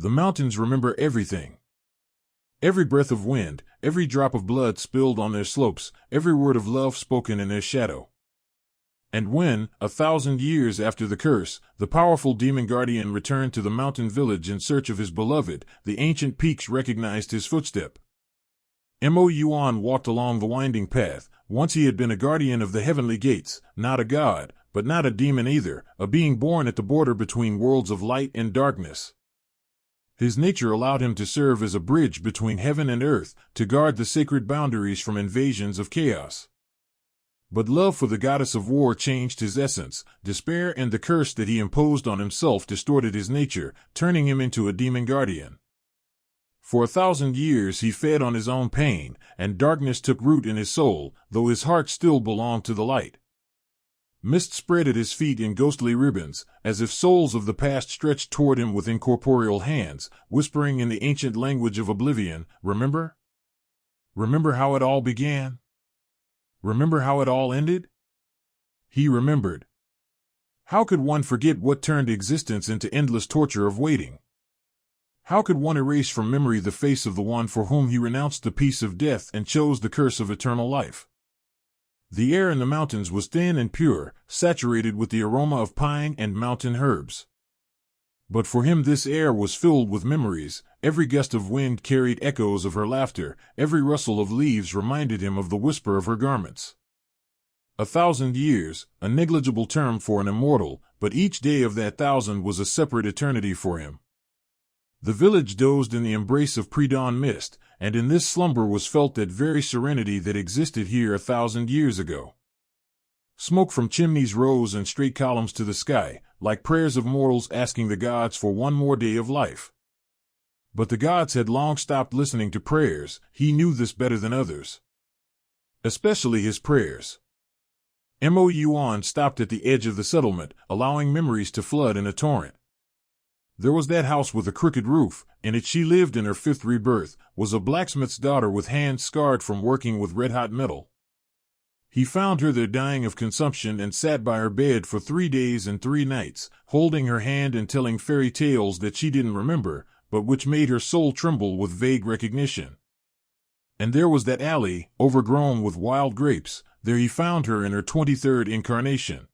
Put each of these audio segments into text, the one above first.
The mountains remember everything. Every breath of wind, every drop of blood spilled on their slopes, every word of love spoken in their shadow. And when, 1,000 years after the curse, the powerful demon guardian returned to the mountain village in search of his beloved, the ancient peaks recognized his footstep. Mo Yuan walked along the winding path. Once he had been a guardian of the heavenly gates, not a god, but not a demon either, a being born at the border between worlds of light and darkness. His nature allowed him to serve as a bridge between heaven and earth, to guard the sacred boundaries from invasions of chaos. But love for the goddess of war changed his essence. Despair and the curse that he imposed on himself distorted his nature, turning him into a demon guardian. For 1,000 years he fed on his own pain, and darkness took root in his soul, though his heart still belonged to the light. Mist spread at his feet in ghostly ribbons, as if souls of the past stretched toward him with incorporeal hands, whispering in the ancient language of oblivion, "Remember? Remember how it all began? Remember how it all ended?" He remembered. How could one forget what turned existence into endless torture of waiting? How could one erase from memory the face of the one for whom he renounced the peace of death and chose the curse of eternal life? The air in the mountains was thin and pure, saturated with the aroma of pine and mountain herbs. But for him this air was filled with memories. Every gust of wind carried echoes of her laughter, every rustle of leaves reminded him of the whisper of her garments. 1,000 years, a negligible term for an immortal, but each day of that 1,000 was a separate eternity for him. The village dozed in the embrace of pre-dawn mist, and in this slumber was felt that very serenity that existed here 1,000 years ago. Smoke from chimneys rose in straight columns to the sky, like prayers of mortals asking the gods for one more day of life. But the gods had long stopped listening to prayers. He knew this better than others. Especially his prayers. Mo Yuan stopped at the edge of the settlement, allowing memories to flood in a torrent. There was that house with a crooked roof. In it she lived in her 5th rebirth, was a blacksmith's daughter with hands scarred from working with red-hot metal. He found her there dying of consumption and sat by her bed for 3 days and 3 nights, holding her hand and telling fairy tales that she didn't remember, but which made her soul tremble with vague recognition. And there was that alley, overgrown with wild grapes. There he found her in her 23rd incarnation.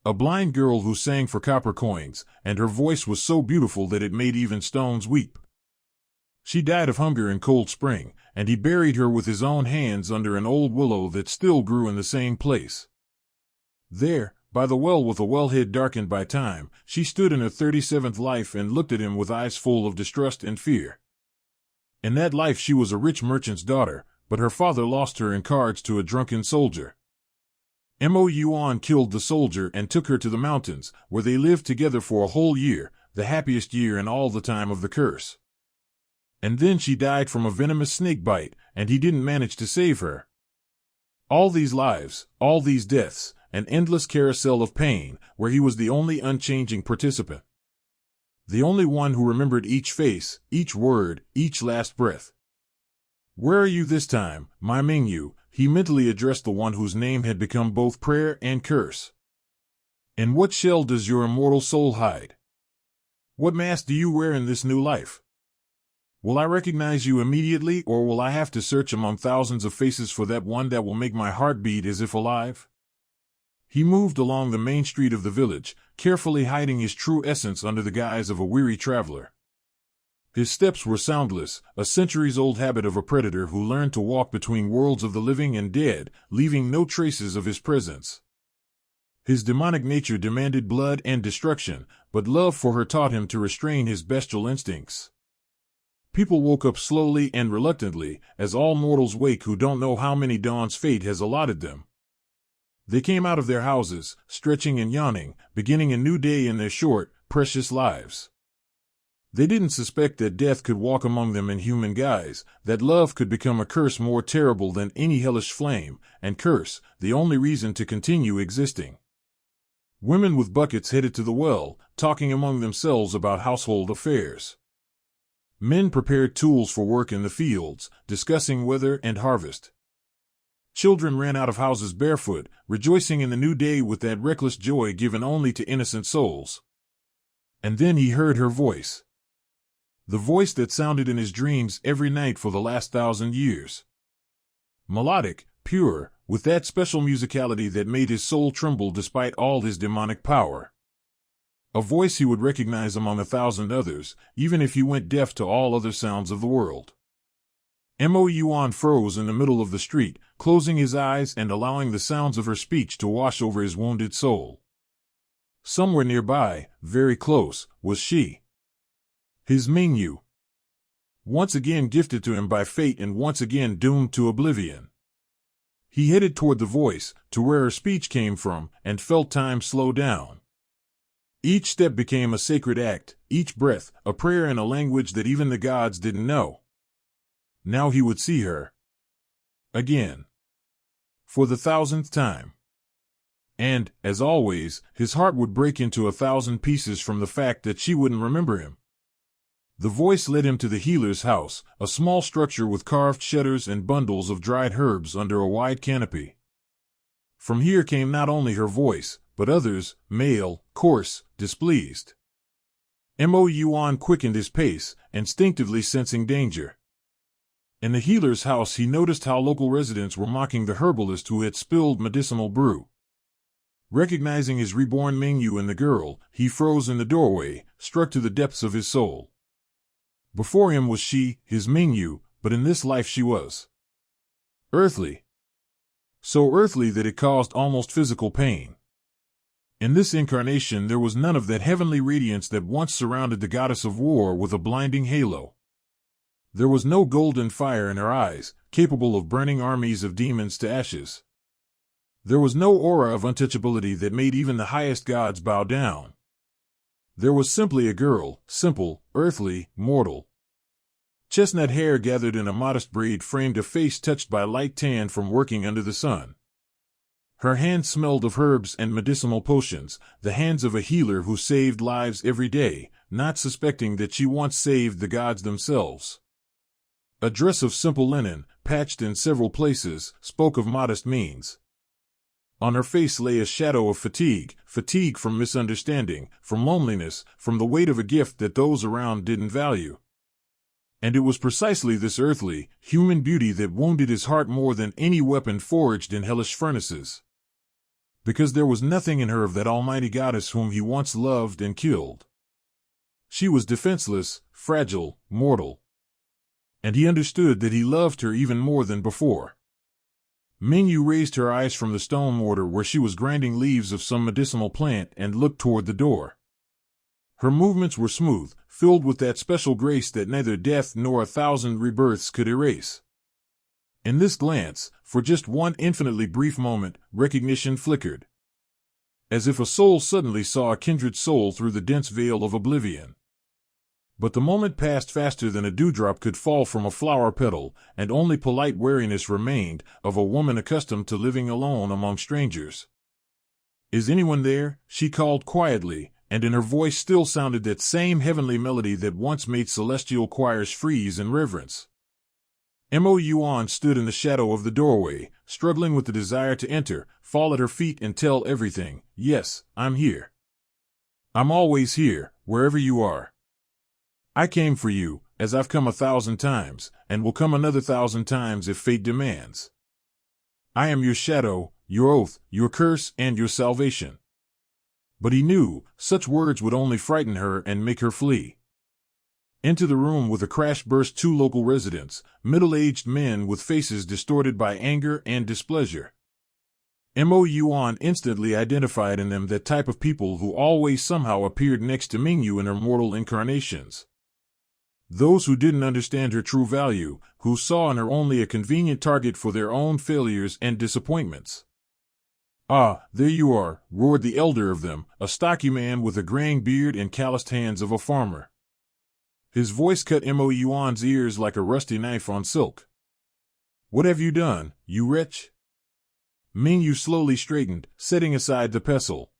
A blind girl who sang for copper coins, and her voice was so beautiful that it made even stones weep. She died of hunger in Cold Spring, and he buried her with his own hands under an old willow that still grew in the same place. There, by the well with a wellhead darkened by time, she stood in her 37th life and looked at him with eyes full of distrust and fear. In that life she was a rich merchant's daughter, but her father lost her in cards to a drunken soldier. Mo Yuan killed the soldier and took her to the mountains, where they lived together for a whole year, the happiest year in all the time of the curse. And then she died from a venomous snake bite, and he didn't manage to save her. All these lives, all these deaths, an endless carousel of pain, where he was the only unchanging participant. The only one who remembered each face, each word, each last breath. "Where are you this time, my Mingyu?" He mentally addressed the one whose name had become both prayer and curse. "In what shell does your immortal soul hide? What mask do you wear in this new life? Will I recognize you immediately, or will I have to search among thousands of faces for that one that will make my heart beat as if alive?" He moved along the main street of the village, carefully hiding his true essence under the guise of a weary traveler. His steps were soundless, a centuries-old habit of a predator who learned to walk between worlds of the living and dead, leaving no traces of his presence. His demonic nature demanded blood and destruction, but love for her taught him to restrain his bestial instincts. People woke up slowly and reluctantly, as all mortals wake who don't know how many dawns fate has allotted them. They came out of their houses, stretching and yawning, beginning a new day in their short, precious lives. They didn't suspect that death could walk among them in human guise, that love could become a curse more terrible than any hellish flame, and curse, the only reason to continue existing. Women with buckets headed to the well, talking among themselves about household affairs. Men prepared tools for work in the fields, discussing weather and harvest. Children ran out of houses barefoot, rejoicing in the new day with that reckless joy given only to innocent souls. And then he heard her voice. The voice that sounded in his dreams every night for the last 1,000 years. Melodic, pure, with that special musicality that made his soul tremble despite all his demonic power. A voice he would recognize among 1,000 others, even if he went deaf to all other sounds of the world. Mo Yuan froze in the middle of the street, closing his eyes and allowing the sounds of her speech to wash over his wounded soul. Somewhere nearby, very close, was she. His Mingyu. Once again gifted to him by fate and once again doomed to oblivion. He headed toward the voice, to where her speech came from, and felt time slow down. Each step became a sacred act, each breath, a prayer in a language that even the gods didn't know. Now he would see her. Again. For the 1,000th time. And, as always, his heart would break into 1,000 pieces from the fact that she wouldn't remember him. The voice led him to the healer's house, a small structure with carved shutters and bundles of dried herbs under a wide canopy. From here came not only her voice, but others, male, coarse, displeased. Mo Yuan quickened his pace, instinctively sensing danger. In the healer's house he noticed how local residents were mocking the herbalist who had spilled medicinal brew. Recognizing his reborn Mingyu in the girl, he froze in the doorway, struck to the depths of his soul. Before him was she, his Mingyu, but in this life she was earthly. So earthly that it caused almost physical pain. In this incarnation there was none of that heavenly radiance that once surrounded the goddess of war with a blinding halo. There was no golden fire in her eyes, capable of burning armies of demons to ashes. There was no aura of untouchability that made even the highest gods bow down. There was simply a girl, simple, earthly, mortal. Chestnut hair gathered in a modest braid framed a face touched by light tan from working under the sun. Her hands smelled of herbs and medicinal potions, the hands of a healer who saved lives every day, not suspecting that she once saved the gods themselves. A dress of simple linen, patched in several places, spoke of modest means. On her face lay a shadow of fatigue from misunderstanding, from loneliness, from the weight of a gift that those around didn't value. And it was precisely this earthly, human beauty that wounded his heart more than any weapon forged in hellish furnaces. Because there was nothing in her of that almighty goddess whom he once loved and killed. She was defenseless, fragile, mortal. And he understood that he loved her even more than before. Mingyu raised her eyes from the stone mortar where she was grinding leaves of some medicinal plant and looked toward the door. Her movements were smooth, filled with that special grace that neither death nor 1,000 rebirths could erase. In this glance, for just one infinitely brief moment, recognition flickered. As if a soul suddenly saw a kindred soul through the dense veil of oblivion. But the moment passed faster than a dewdrop could fall from a flower petal, and only polite wariness remained, of a woman accustomed to living alone among strangers. "Is anyone there?" she called quietly, and in her voice still sounded that same heavenly melody that once made celestial choirs freeze in reverence. Mo Yuan stood in the shadow of the doorway, struggling with the desire to enter, fall at her feet and tell everything. "Yes, I'm here. I'm always here, wherever you are. I came for you, as I've come 1,000 times, and will come another 1,000 times if fate demands. I am your shadow, your oath, your curse, and your salvation." But he knew, such words would only frighten her and make her flee. Into the room with a crash burst 2 local residents, middle-aged men with faces distorted by anger and displeasure. Mo Yuan instantly identified in them that type of people who always somehow appeared next to Mingyu in her mortal incarnations. Those who didn't understand her true value, who saw in her only a convenient target for their own failures and disappointments. "Ah, there you are," roared the elder of them, a stocky man with a graying beard and calloused hands of a farmer. His voice cut Mo Yuan's ears like a rusty knife on silk. "What have you done, you wretch?" Mingyu slowly straightened, setting aside the pestle.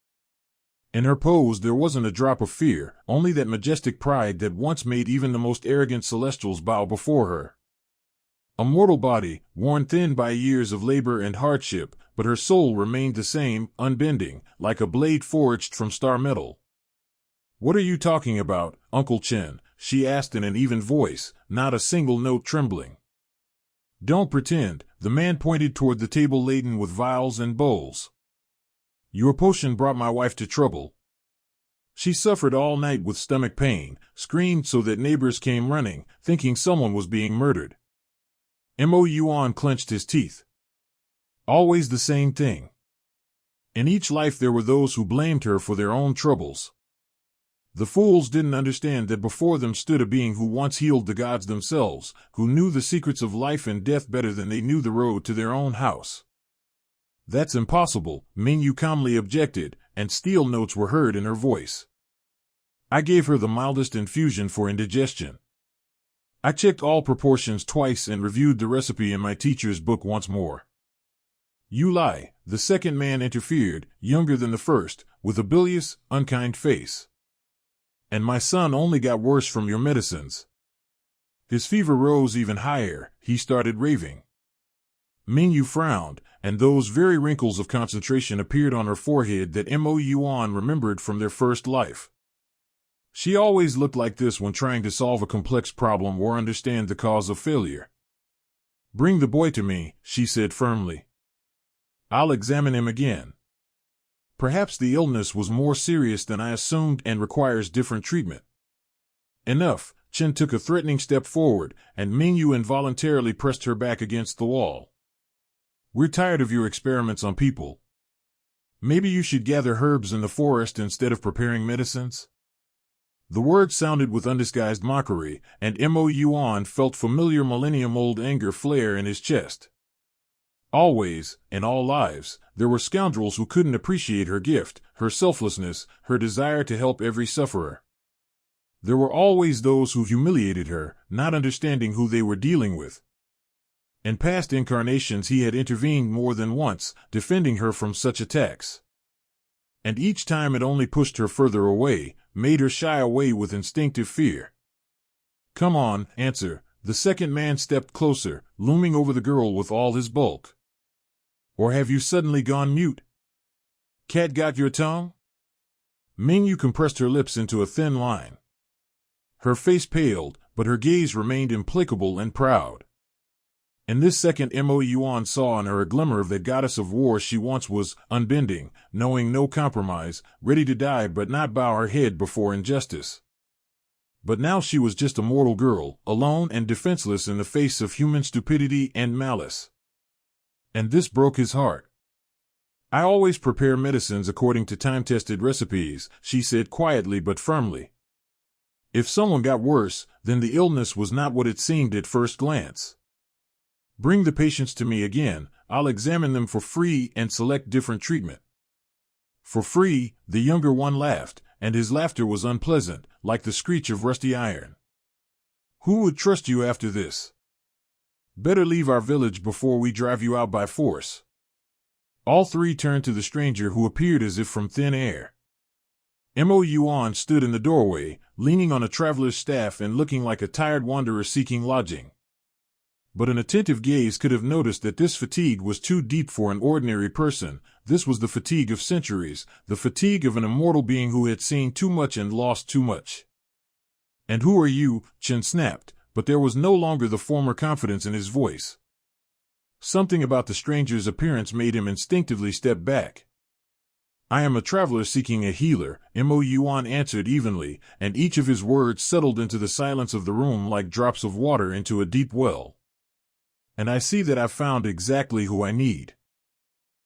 In her pose there wasn't a drop of fear, only that majestic pride that once made even the most arrogant celestials bow before her. A mortal body, worn thin by years of labor and hardship, but her soul remained the same, unbending, like a blade forged from star metal. "What are you talking about, Uncle Chen?" she asked in an even voice, not a single note trembling. Don't pretend, the man pointed toward the table laden with vials and bowls. Your potion brought my wife to trouble. She suffered all night with stomach pain, screamed so that neighbors came running, thinking someone was being murdered. Mo Yuan clenched his teeth. Always the same thing. In each life there were those who blamed her for their own troubles. The fools didn't understand that before them stood a being who once healed the gods themselves, who knew the secrets of life and death better than they knew the road to their own house. That's impossible, Mingyu calmly objected, and steel notes were heard in her voice. I gave her the mildest infusion for indigestion. I checked all proportions twice and reviewed the recipe in my teacher's book once more. You lie, the second man interfered, younger than the first, with a bilious, unkind face. And my son only got worse from your medicines. His fever rose even higher, he started raving. Mingyu frowned, and those very wrinkles of concentration appeared on her forehead that Mo Yuan remembered from their first life. She always looked like this when trying to solve a complex problem or understand the cause of failure. Bring the boy to me, she said firmly. I'll examine him again. Perhaps the illness was more serious than I assumed and requires different treatment. Enough, Chen took a threatening step forward, and Mingyu involuntarily pressed her back against the wall. We're tired of your experiments on people. Maybe you should gather herbs in the forest instead of preparing medicines? The words sounded with undisguised mockery, and Mo Yuan felt familiar millennium-old anger flare in his chest. Always, in all lives, there were scoundrels who couldn't appreciate her gift, her selflessness, her desire to help every sufferer. There were always those who humiliated her, not understanding who they were dealing with. In past incarnations he had intervened more than once, defending her from such attacks. And each time it only pushed her further away, made her shy away with instinctive fear. Come on, answer. The second man stepped closer, looming over the girl with all his bulk. Or have you suddenly gone mute? Cat got your tongue? Mingyu compressed her lips into a thin line. Her face paled, but her gaze remained implacable and proud. In this second Mo Yuan saw in her a glimmer of that goddess of war she once was, unbending, knowing no compromise, ready to die but not bow her head before injustice. But now she was just a mortal girl, alone and defenseless in the face of human stupidity and malice. And this broke his heart. I always prepare medicines according to time-tested recipes, she said quietly but firmly. If someone got worse, then the illness was not what it seemed at first glance. Bring the patients to me again, I'll examine them for free and select different treatment. For free, the younger one laughed, and his laughter was unpleasant, like the screech of rusty iron. Who would trust you after this? Better leave our village before we drive you out by force. All three turned to the stranger who appeared as if from thin air. Mo Yuan stood in the doorway, leaning on a traveler's staff and looking like a tired wanderer seeking lodging. But an attentive gaze could have noticed that this fatigue was too deep for an ordinary person. This was the fatigue of centuries, the fatigue of an immortal being who had seen too much and lost too much. And who are you? Chen snapped, but there was no longer the former confidence in his voice. Something about the stranger's appearance made him instinctively step back. I am a traveler seeking a healer, Mo Yuan answered evenly, and each of his words settled into the silence of the room like drops of water into a deep well. And I see that I've found exactly who I need.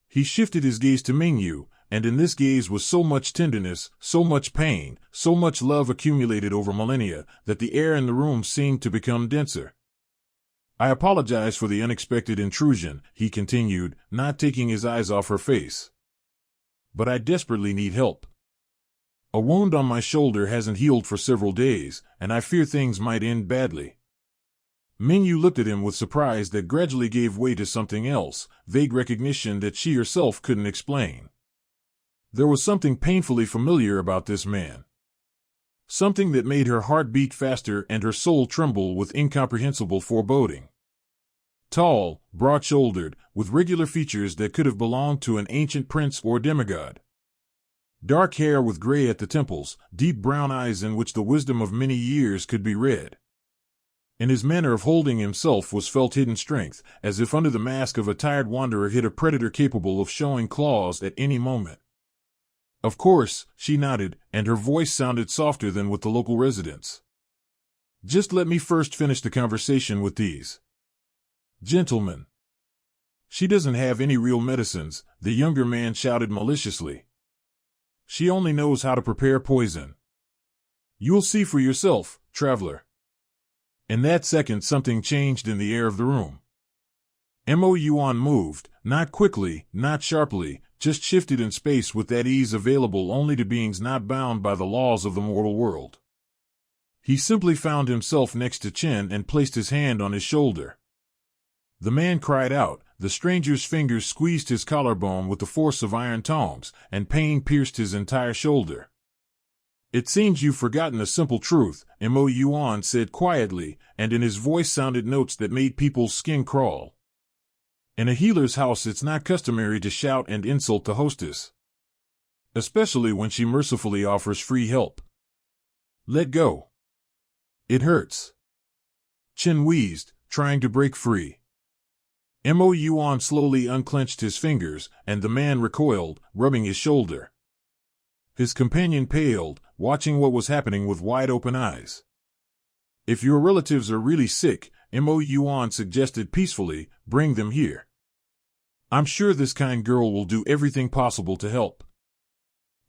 He shifted his gaze to Mingyu, and in this gaze was so much tenderness, so much pain, so much love accumulated over millennia, that the air in the room seemed to become denser. I apologize for the unexpected intrusion, he continued, not taking his eyes off her face. But I desperately need help. A wound on my shoulder hasn't healed for several days, and I fear things might end badly. Mingyu looked at him with surprise that gradually gave way to something else, vague recognition that she herself couldn't explain. There was something painfully familiar about this man. Something that made her heart beat faster and her soul tremble with incomprehensible foreboding. Tall, broad-shouldered, with regular features that could have belonged to an ancient prince or demigod. Dark hair with gray at the temples, deep brown eyes in which the wisdom of many years could be read. In his manner of holding himself was felt hidden strength, as if under the mask of a tired wanderer hid a predator capable of showing claws at any moment. Of course, she nodded, and her voice sounded softer than with the local residents. Just let me first finish the conversation with these gentlemen. She doesn't have any real medicines, the younger man shouted maliciously. She only knows how to prepare poison. You'll see for yourself, traveler. In that second something changed in the air of the room. Mo Yuan moved, not quickly, not sharply, just shifted in space with that ease available only to beings not bound by the laws of the mortal world. He simply found himself next to Chen and placed his hand on his shoulder. The man cried out, the stranger's fingers squeezed his collarbone with the force of iron tongs, and pain pierced his entire shoulder. It seems you've forgotten a simple truth, Mo Yuan said quietly, and in his voice sounded notes that made people's skin crawl. In a healer's house it's not customary to shout and insult the hostess, especially when she mercifully offers free help. Let go. It hurts. Chen wheezed, trying to break free. Mo Yuan slowly unclenched his fingers, and the man recoiled, rubbing his shoulder. His companion paled, watching what was happening with wide-open eyes. If your relatives are really sick, Mo Yuan suggested peacefully, bring them here. I'm sure this kind girl will do everything possible to help.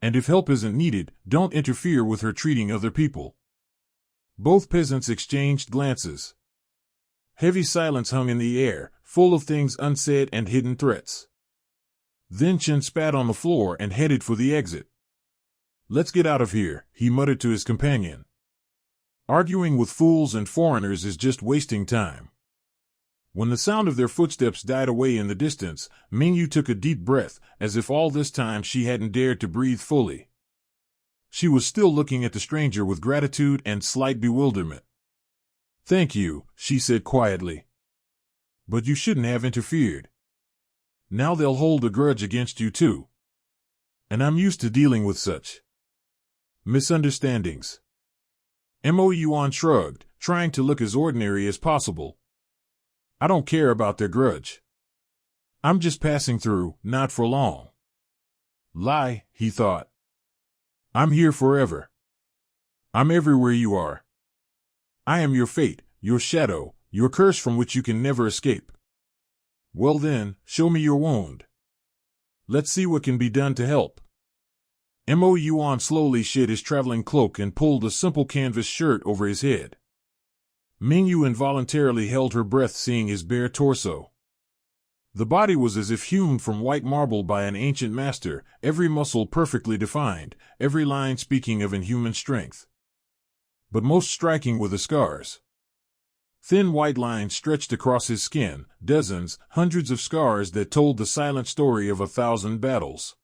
And if help isn't needed, don't interfere with her treating other people. Both peasants exchanged glances. Heavy silence hung in the air, full of things unsaid and hidden threats. Then Chen spat on the floor and headed for the exit. Let's get out of here, he muttered to his companion. Arguing with fools and foreigners is just wasting time. When the sound of their footsteps died away in the distance, Mingyu took a deep breath, as if all this time she hadn't dared to breathe fully. She was still looking at the stranger with gratitude and slight bewilderment. Thank you, she said quietly. But you shouldn't have interfered. Now they'll hold a grudge against you too. And I'm used to dealing with such misunderstandings. Mo Yuan shrugged, trying to look as ordinary as possible. I don't care about their grudge. I'm just passing through, not for long. Lie, he thought. I'm here forever. I'm everywhere you are. I am your fate, your shadow, your curse from which you can never escape. Well then, show me your wound. Let's see what can be done to help. Mo Yuan slowly shed his traveling cloak and pulled a simple canvas shirt over his head. Mingyu involuntarily held her breath seeing his bare torso. The body was as if hewn from white marble by an ancient master, every muscle perfectly defined, every line speaking of inhuman strength. But most striking were the scars. Thin white lines stretched across his skin, dozens, hundreds of scars that told the silent story of 1,000 battles.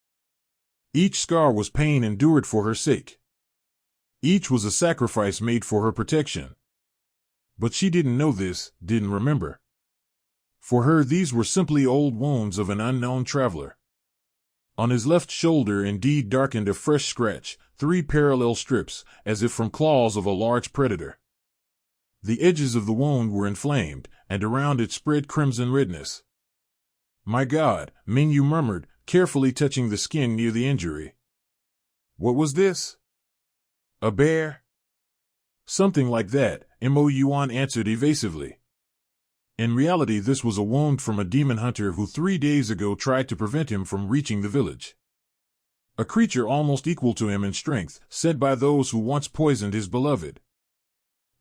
Each scar was pain endured for her sake. Each was a sacrifice made for her protection. But she didn't know this, didn't remember. For her these were simply old wounds of an unknown traveler. On his left shoulder indeed darkened a fresh scratch, 3 parallel strips, as if from claws of a large predator. The edges of the wound were inflamed, and around it spread crimson redness. My God, Mingyu murmured, carefully touching the skin near the injury. What was this? A bear? Something like that, Mo Yuan answered evasively. In reality this was a wound from a demon hunter who 3 days ago tried to prevent him from reaching the village. A creature almost equal to him in strength, said by those who once poisoned his beloved.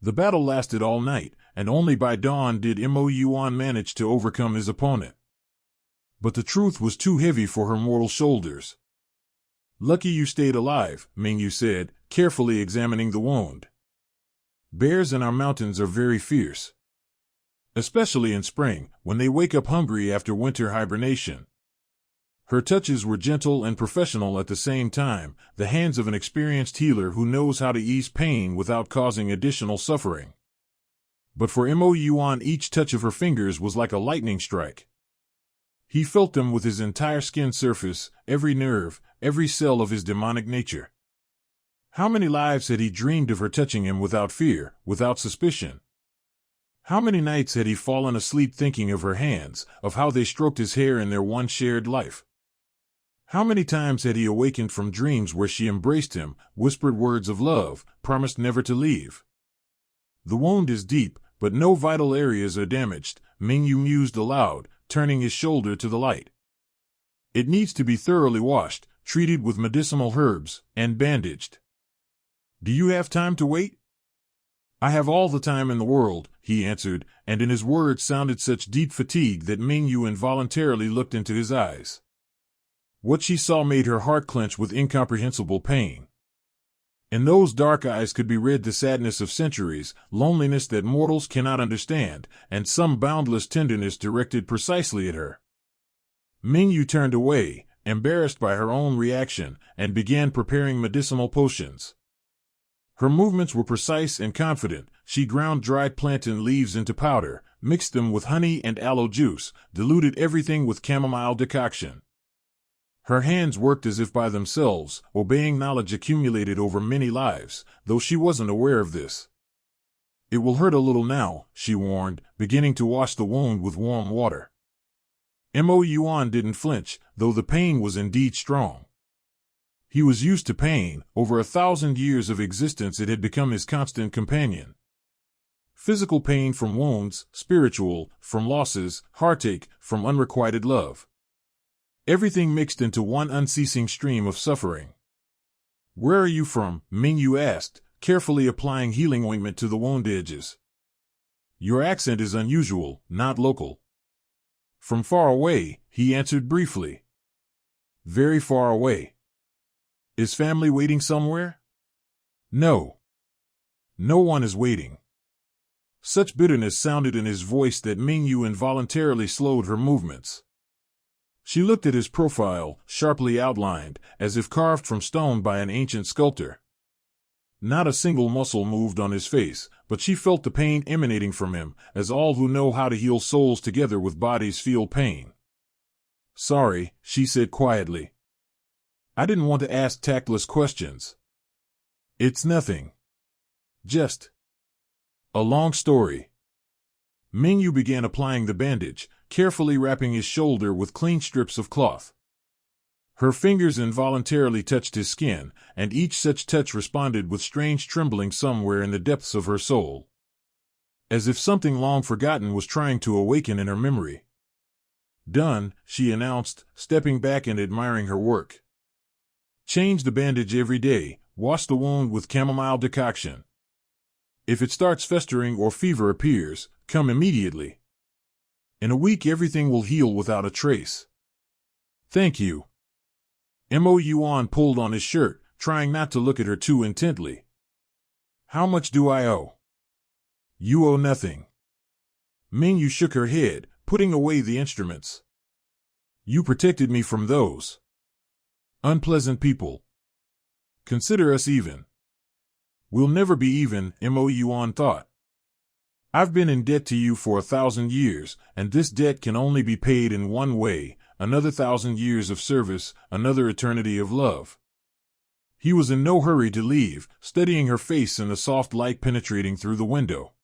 The battle lasted all night, and only by dawn did Mo Yuan manage to overcome his opponent. But the truth was too heavy for her mortal shoulders. Lucky you stayed alive, Mingyu said, carefully examining the wound. Bears in our mountains are very fierce. Especially in spring, when they wake up hungry after winter hibernation. Her touches were gentle and professional at the same time, the hands of an experienced healer who knows how to ease pain without causing additional suffering. But for Mo Yuan each touch of her fingers was like a lightning strike. He felt them with his entire skin surface, every nerve, every cell of his demonic nature. How many lives had he dreamed of her touching him without fear, without suspicion? How many nights had he fallen asleep thinking of her hands, of how they stroked his hair in their one shared life? How many times had he awakened from dreams where she embraced him, whispered words of love, promised never to leave? The wound is deep, but no vital areas are damaged, Mingyu mused aloud, turning his shoulder to the light. It needs to be thoroughly washed, treated with medicinal herbs, and bandaged. Do you have time to wait? I have all the time in the world, he answered, and in his words sounded such deep fatigue that Mingyu involuntarily looked into his eyes. What she saw made her heart clench with incomprehensible pain. In those dark eyes could be read the sadness of centuries, loneliness that mortals cannot understand, and some boundless tenderness directed precisely at her. Mingyu turned away, embarrassed by her own reaction, and began preparing medicinal potions. Her movements were precise and confident. She ground dried plantain leaves into powder, mixed them with honey and aloe juice, diluted everything with chamomile decoction. Her hands worked as if by themselves, obeying knowledge accumulated over many lives, though she wasn't aware of this. It will hurt a little now, she warned, beginning to wash the wound with warm water. Mo Yuan didn't flinch, though the pain was indeed strong. He was used to pain. Over 1,000 years of existence it had become his constant companion. Physical pain from wounds, spiritual, from losses, heartache, from unrequited love. Everything mixed into one unceasing stream of suffering. Where are you from? Mingyu asked, carefully applying healing ointment to the wound edges. Your accent is unusual, not local. From far away, he answered briefly. Very far away. Is family waiting somewhere? No. No one is waiting. Such bitterness sounded in his voice that Mingyu involuntarily slowed her movements. She looked at his profile, sharply outlined, as if carved from stone by an ancient sculptor. Not a single muscle moved on his face, but she felt the pain emanating from him, as all who know how to heal souls together with bodies feel pain. Sorry, she said quietly. I didn't want to ask tactless questions. It's nothing. Just a long story. Mingyu began applying the bandage, carefully wrapping his shoulder with clean strips of cloth. Her fingers involuntarily touched his skin, and each such touch responded with strange trembling somewhere in the depths of her soul. As if something long forgotten was trying to awaken in her memory. Done, she announced, stepping back and admiring her work. Change the bandage every day, wash the wound with chamomile decoction. If it starts festering or fever appears, come immediately. In a week everything will heal without a trace. Thank you. Mo Yuan pulled on his shirt, trying not to look at her too intently. How much do I owe? You owe nothing. Mingyu shook her head, putting away the instruments. You protected me from those unpleasant people. Consider us even. We'll never be even, Mo Yuan thought. I've been in debt to you for 1,000 years, and this debt can only be paid in one way, another 1,000 years of service, another eternity of love. He was in no hurry to leave, studying her face in the soft light penetrating through the window.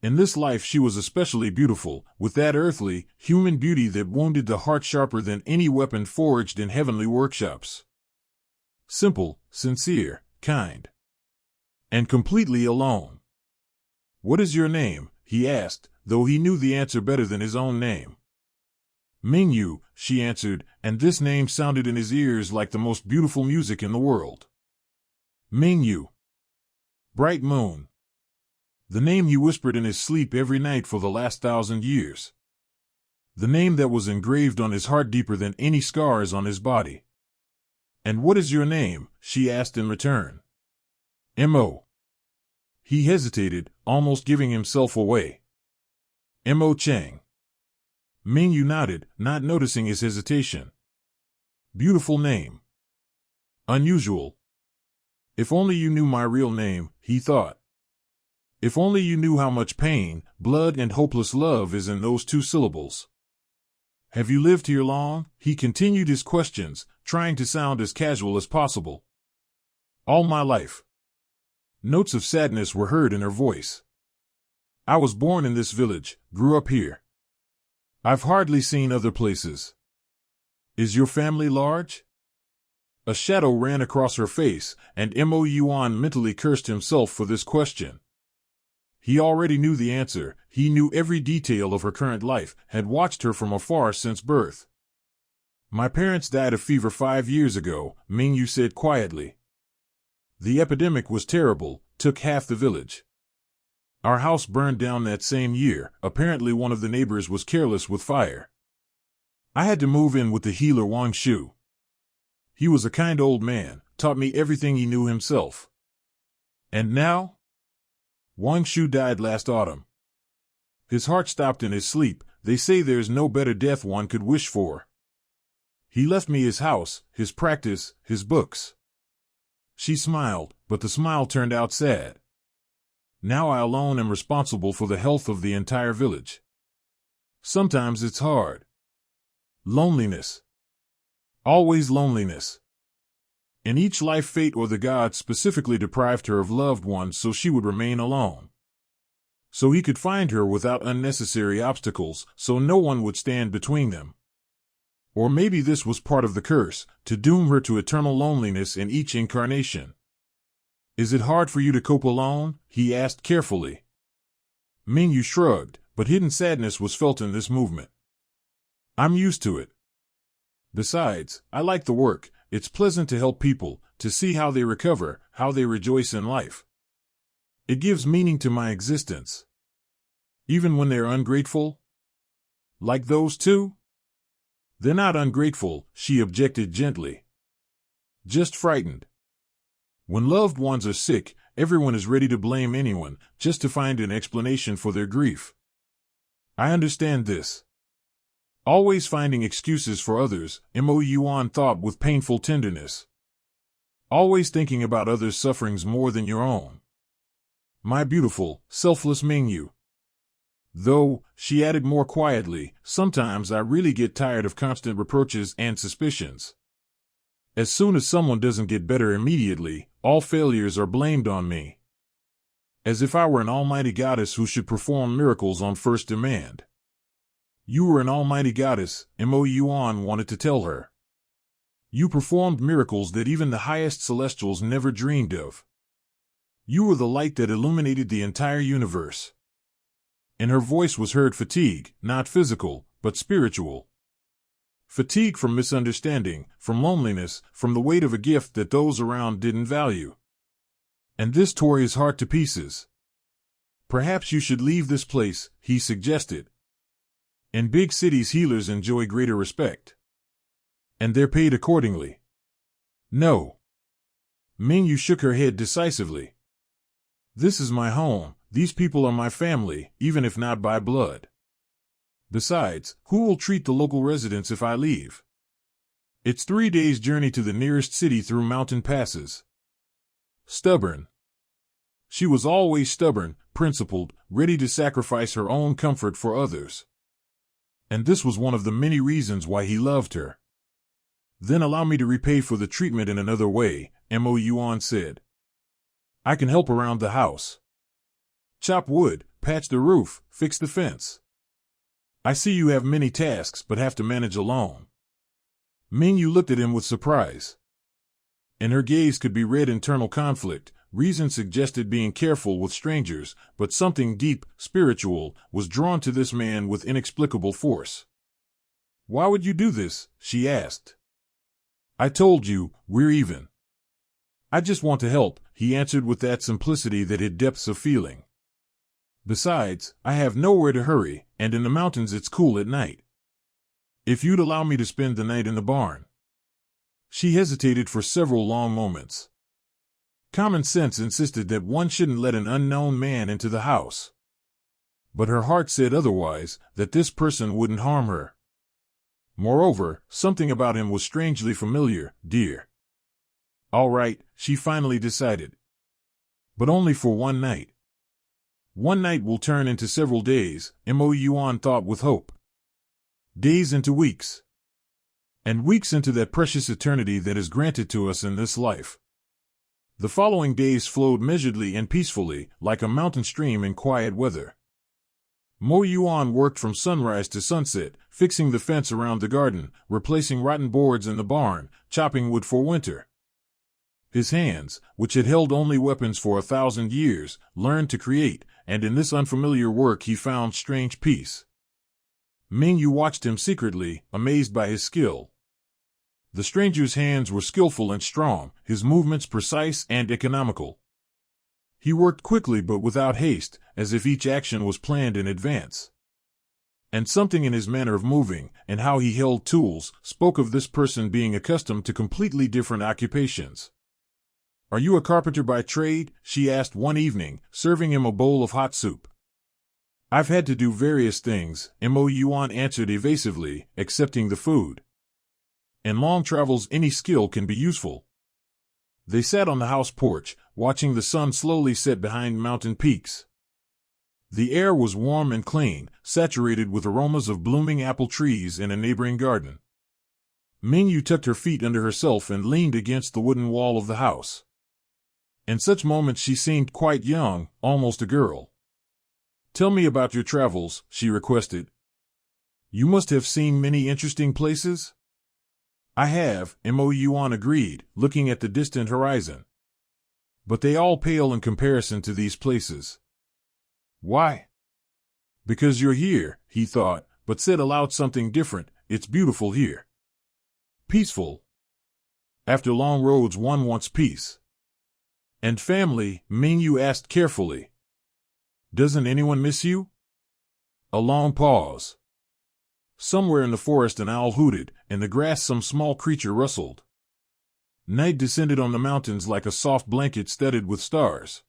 In this life she was especially beautiful, with that earthly, human beauty that wounded the heart sharper than any weapon forged in heavenly workshops. Simple, sincere, kind. And completely alone. What is your name? He asked, though he knew the answer better than his own name. Mingyu, she answered, and this name sounded in his ears like the most beautiful music in the world. Mingyu. Bright moon. The name he whispered in his sleep every night for the last 1,000 years. The name that was engraved on his heart deeper than any scars on his body. And what is your name? She asked in return. Mo. He hesitated, almost giving himself away. Mo Chang. Mingyu nodded, not noticing his hesitation. Beautiful name. Unusual. If only you knew my real name, he thought. If only you knew how much pain, blood, and hopeless love is in those 2 syllables. Have you lived here long? He continued his questions, trying to sound as casual as possible. All my life. Notes of sadness were heard in her voice. I was born in this village, grew up here. I've hardly seen other places. Is your family large? A shadow ran across her face, and Mo Yuan mentally cursed himself for this question. He already knew the answer. He knew every detail of her current life, had watched her from afar since birth. My parents died of fever 5 years ago, Mingyu said quietly. The epidemic was terrible, took half the village. Our house burned down that same year. Apparently one of the neighbors was careless with fire. I had to move in with the healer Wang Shu. He was a kind old man, taught me everything he knew himself. And now? Wang Shu died last autumn. His heart stopped in his sleep. They say there's no better death one could wish for. He left me his house, his practice, his books. She smiled, but the smile turned out sad. Now I alone am responsible for the health of the entire village. Sometimes it's hard. Loneliness. Always loneliness. In each life fate or the gods specifically deprived her of loved ones so she would remain alone. So he could find her without unnecessary obstacles, so no one would stand between them. Or maybe this was part of the curse, to doom her to eternal loneliness in each incarnation. Is it hard for you to cope alone? He asked carefully. Mingyu shrugged, but hidden sadness was felt in this movement. I'm used to it. Besides, I like the work. It's pleasant to help people, to see how they recover, how they rejoice in life. It gives meaning to my existence. Even when they're ungrateful? Like those two? They're not ungrateful, she objected gently. Just frightened. When loved ones are sick, everyone is ready to blame anyone, just to find an explanation for their grief. I understand this. Always finding excuses for others, Mo Yuan thought with painful tenderness. Always thinking about others' sufferings more than your own. My beautiful, selfless Mingyu. Though, she added more quietly, sometimes I really get tired of constant reproaches and suspicions. As soon as someone doesn't get better immediately, all failures are blamed on me. As if I were an almighty goddess who should perform miracles on first demand. You were an almighty goddess, Mo Yuan wanted to tell her. You performed miracles that even the highest celestials never dreamed of. You were the light that illuminated the entire universe. In her voice was heard fatigue, not physical, but spiritual. Fatigue from misunderstanding, from loneliness, from the weight of a gift that those around didn't value. And this tore his heart to pieces. Perhaps you should leave this place, he suggested. In big cities healers enjoy greater respect. And they're paid accordingly. No. Mingyu shook her head decisively. This is my home, these people are my family, even if not by blood. Besides, who will treat the local residents if I leave? It's 3 days' journey to the nearest city through mountain passes. Stubborn. She was always stubborn, principled, ready to sacrifice her own comfort for others. And this was one of the many reasons why he loved her. Then allow me to repay for the treatment in another way, Mo Yuan said. I can help around the house. Chop wood, patch the roof, fix the fence. I see you have many tasks but have to manage alone. Mingyu looked at him with surprise. In her gaze could be read internal conflict. Reason suggested being careful with strangers, but something deep, spiritual, was drawn to this man with inexplicable force. Why would you do this? She asked. I told you, we're even. I just want to help, he answered with that simplicity that hid depths of feeling. Besides, I have nowhere to hurry, and in the mountains it's cool at night. If you'd allow me to spend the night in the barn. She hesitated for several long moments. Common sense insisted that one shouldn't let an unknown man into the house. But her heart said otherwise, that this person wouldn't harm her. Moreover, something about him was strangely familiar, dear. All right, she finally decided. But only for one night. One night will turn into several days, Mo Yuan thought with hope. days into weeks, and weeks into that precious eternity that is granted to us in this life. The following days flowed measuredly and peacefully, like a mountain stream in quiet weather. Mo Yuan worked from sunrise to sunset, fixing the fence around the garden, replacing rotten boards in the barn, chopping wood for winter. His hands, which had held only weapons for 1,000 years, learned to create, and in this unfamiliar work he found strange peace. Mingyu watched him secretly, amazed by his skill. The stranger's hands were skillful and strong, his movements precise and economical. He worked quickly but without haste, as if each action was planned in advance. And something in his manner of moving, and how he held tools, spoke of this person being accustomed to completely different occupations. "Are you a carpenter by trade?" she asked one evening, serving him a bowl of hot soup. "I've had to do various things," Mo Yuan answered evasively, accepting the food. "In long travels any skill can be useful." They sat on the house porch, watching the sun slowly set behind mountain peaks. The air was warm and clean, saturated with aromas of blooming apple trees in a neighboring garden. Mingyu tucked her feet under herself and leaned against the wooden wall of the house. In such moments she seemed quite young, almost a girl. "Tell me about your travels," she requested. "You must have seen many interesting places?" "I have," Mo Yuan agreed, looking at the distant horizon. "But they all pale in comparison to these places." "Why?" "Because you're here," he thought, but said aloud something different. "It's beautiful here." "Peaceful." "After long roads one wants peace." "And family?" Mingyu asked carefully. "Doesn't anyone miss you?" A long pause. Somewhere in the forest an owl hooted, in the grass some small creature rustled. Night descended on the mountains like a soft blanket studded with stars.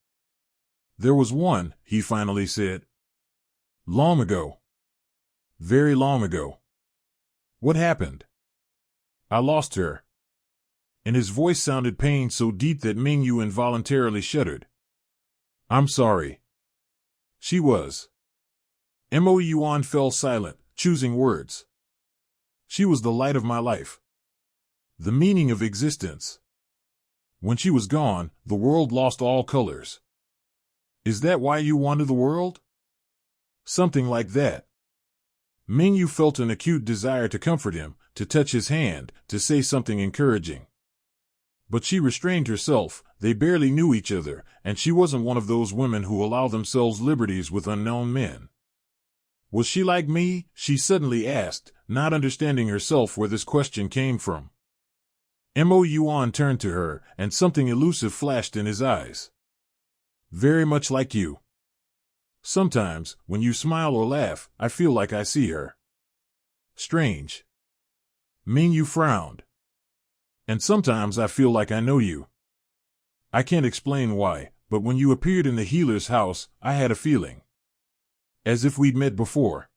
"There was one," he finally said. "Long ago. Very long ago." "What happened?" "I lost her." And his voice sounded pain so deep that Mingyu involuntarily shuddered. "I'm sorry." "She was." Mo Yuan fell silent, choosing words. "She was the light of my life. The meaning of existence. When she was gone, the world lost all colors." "Is that why you wanted the world?" "Something like that." Mingyu felt an acute desire to comfort him, to touch his hand, to say something encouraging. But she restrained herself. They barely knew each other, and she wasn't one of those women who allow themselves liberties with unknown men. "Was she like me?" she suddenly asked, not understanding herself where this question came from. Mo Yuan turned to her, and something elusive flashed in his eyes. "Very much like you. Sometimes, when you smile or laugh, I feel like I see her." "Strange." Mingyu frowned. "And sometimes I feel like I know you. I can't explain why, but when you appeared in the healer's house, I had a feeling. As if we'd met before."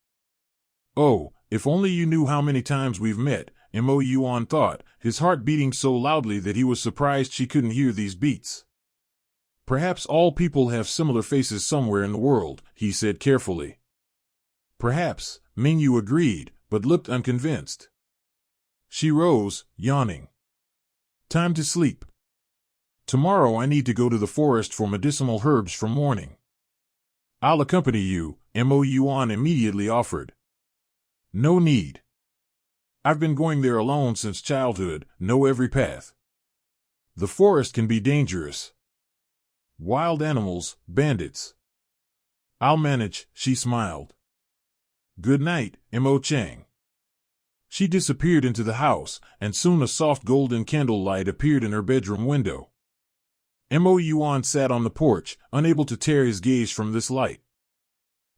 "Oh, if only you knew how many times we've met," Mo Yuan thought, his heart beating so loudly that he was surprised she couldn't hear these beats. "Perhaps all people have similar faces somewhere in the world," he said carefully. "Perhaps," Mingyu agreed, but looked unconvinced. She rose, yawning. "Time to sleep. Tomorrow I need to go to the forest for medicinal herbs for mourning." "I'll accompany you," Mo Yuan immediately offered. "No need. I've been going there alone since childhood, know every path. The forest can be dangerous. Wild animals, bandits." "I'll manage," she smiled. "Good night, Mo Chang." She disappeared into the house, and soon a soft golden candlelight appeared in her bedroom window. Mo Yuan sat on the porch, unable to tear his gaze from this light.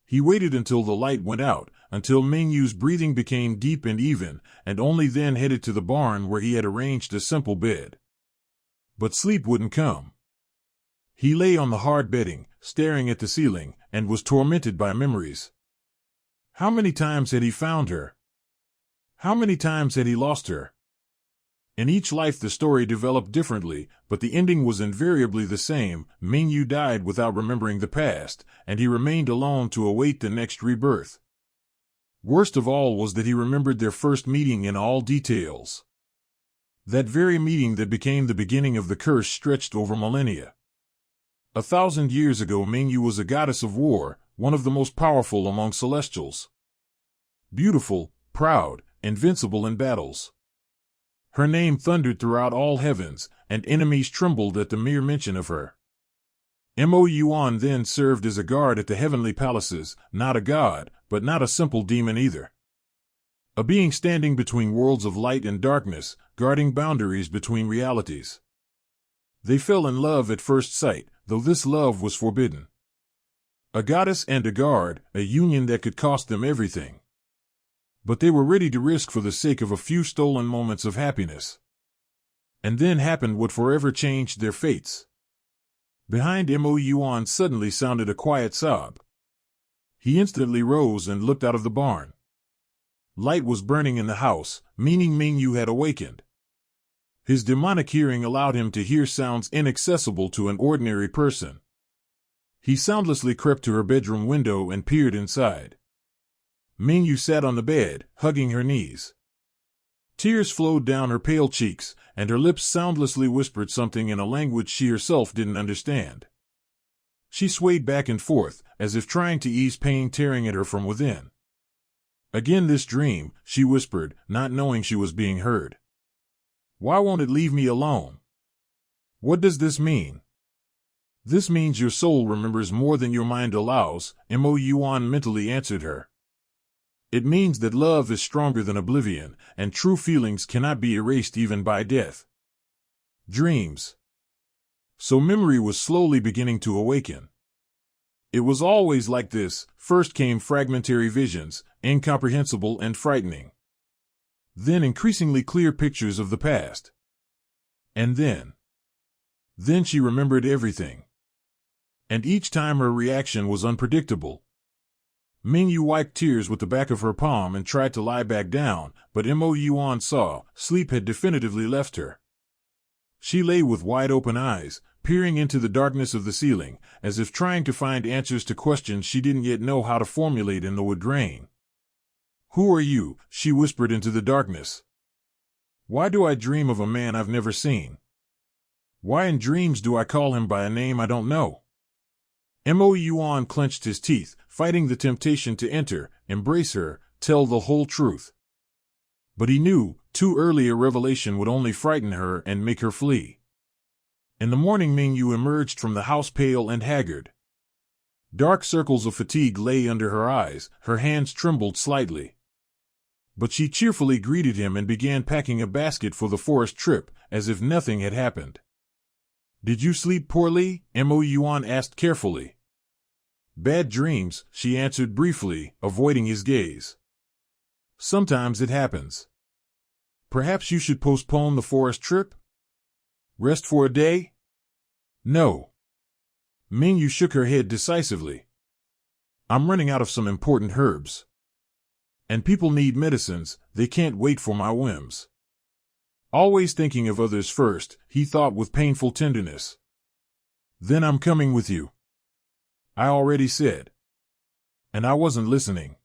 He waited until the light went out, until Mingyu's breathing became deep and even, and only then headed to the barn where he had arranged a simple bed. But sleep wouldn't come. He lay on the hard bedding, staring at the ceiling, and was tormented by memories. How many times had he found her? How many times had he lost her? In each life the story developed differently, but the ending was invariably the same. Mingyu died without remembering the past, and he remained alone to await the next rebirth. Worst of all was that he remembered their first meeting in all details. That very meeting that became the beginning of the curse stretched over millennia. 1,000 years ago, Mingyu was a goddess of war, one of the most powerful among celestials. Beautiful, proud, invincible in battles. Her name thundered throughout all heavens, and enemies trembled at the mere mention of her. Mo Yuan then served as a guard at the heavenly palaces, not a god, but not a simple demon either. A being standing between worlds of light and darkness, guarding boundaries between realities. They fell in love at first sight, though this love was forbidden. A goddess and a guard, a union that could cost them everything. But they were ready to risk for the sake of a few stolen moments of happiness. And then happened what forever changed their fates. Behind Mo Yuan suddenly sounded a quiet sob. He instantly rose and looked out of the barn. Light was burning in the house, meaning Mingyu had awakened. His demonic hearing allowed him to hear sounds inaccessible to an ordinary person. He soundlessly crept to her bedroom window and peered inside. Mingyu sat on the bed, hugging her knees. Tears flowed down her pale cheeks, and her lips soundlessly whispered something in a language she herself didn't understand. She swayed back and forth, as if trying to ease pain tearing at her from within. Again this dream, she whispered, not knowing she was being heard. Why won't it leave me alone? What does this mean? This means your soul remembers more than your mind allows, Mo Yuan mentally answered her. It means that love is stronger than oblivion, and true feelings cannot be erased even by death. Dreams. So memory was slowly beginning to awaken. It was always like this. First came fragmentary visions, incomprehensible and frightening. Then increasingly clear pictures of the past. And then she remembered everything. And each time her reaction was unpredictable. Mingyu wiped tears with the back of her palm and tried to lie back down, but Mo Yuan saw sleep had definitively left her. She lay with wide-open eyes, peering into the darkness of the ceiling, as if trying to find answers to questions she didn't yet know how to formulate in the wood grain. Who are you? She whispered into the darkness. Why do I dream of a man I've never seen? Why in dreams do I call him by a name I don't know? Mo Yuan clenched his teeth, fighting the temptation to enter, embrace her, tell the whole truth. But he knew, too early a revelation would only frighten her and make her flee. In the morning Mingyu emerged from the house pale and haggard. Dark circles of fatigue lay under her eyes, her hands trembled slightly. But she cheerfully greeted him and began packing a basket for the forest trip, as if nothing had happened. Did you sleep poorly? Mo Yuan asked carefully. Bad dreams, she answered briefly, avoiding his gaze. Sometimes it happens. Perhaps you should postpone the forest trip? Rest for a day? No. Mingyu shook her head decisively. I'm running out of some important herbs. And people need medicines, they can't wait for my whims. Always thinking of others first, he thought with painful tenderness. Then I'm coming with you. I already said. And I wasn't listening.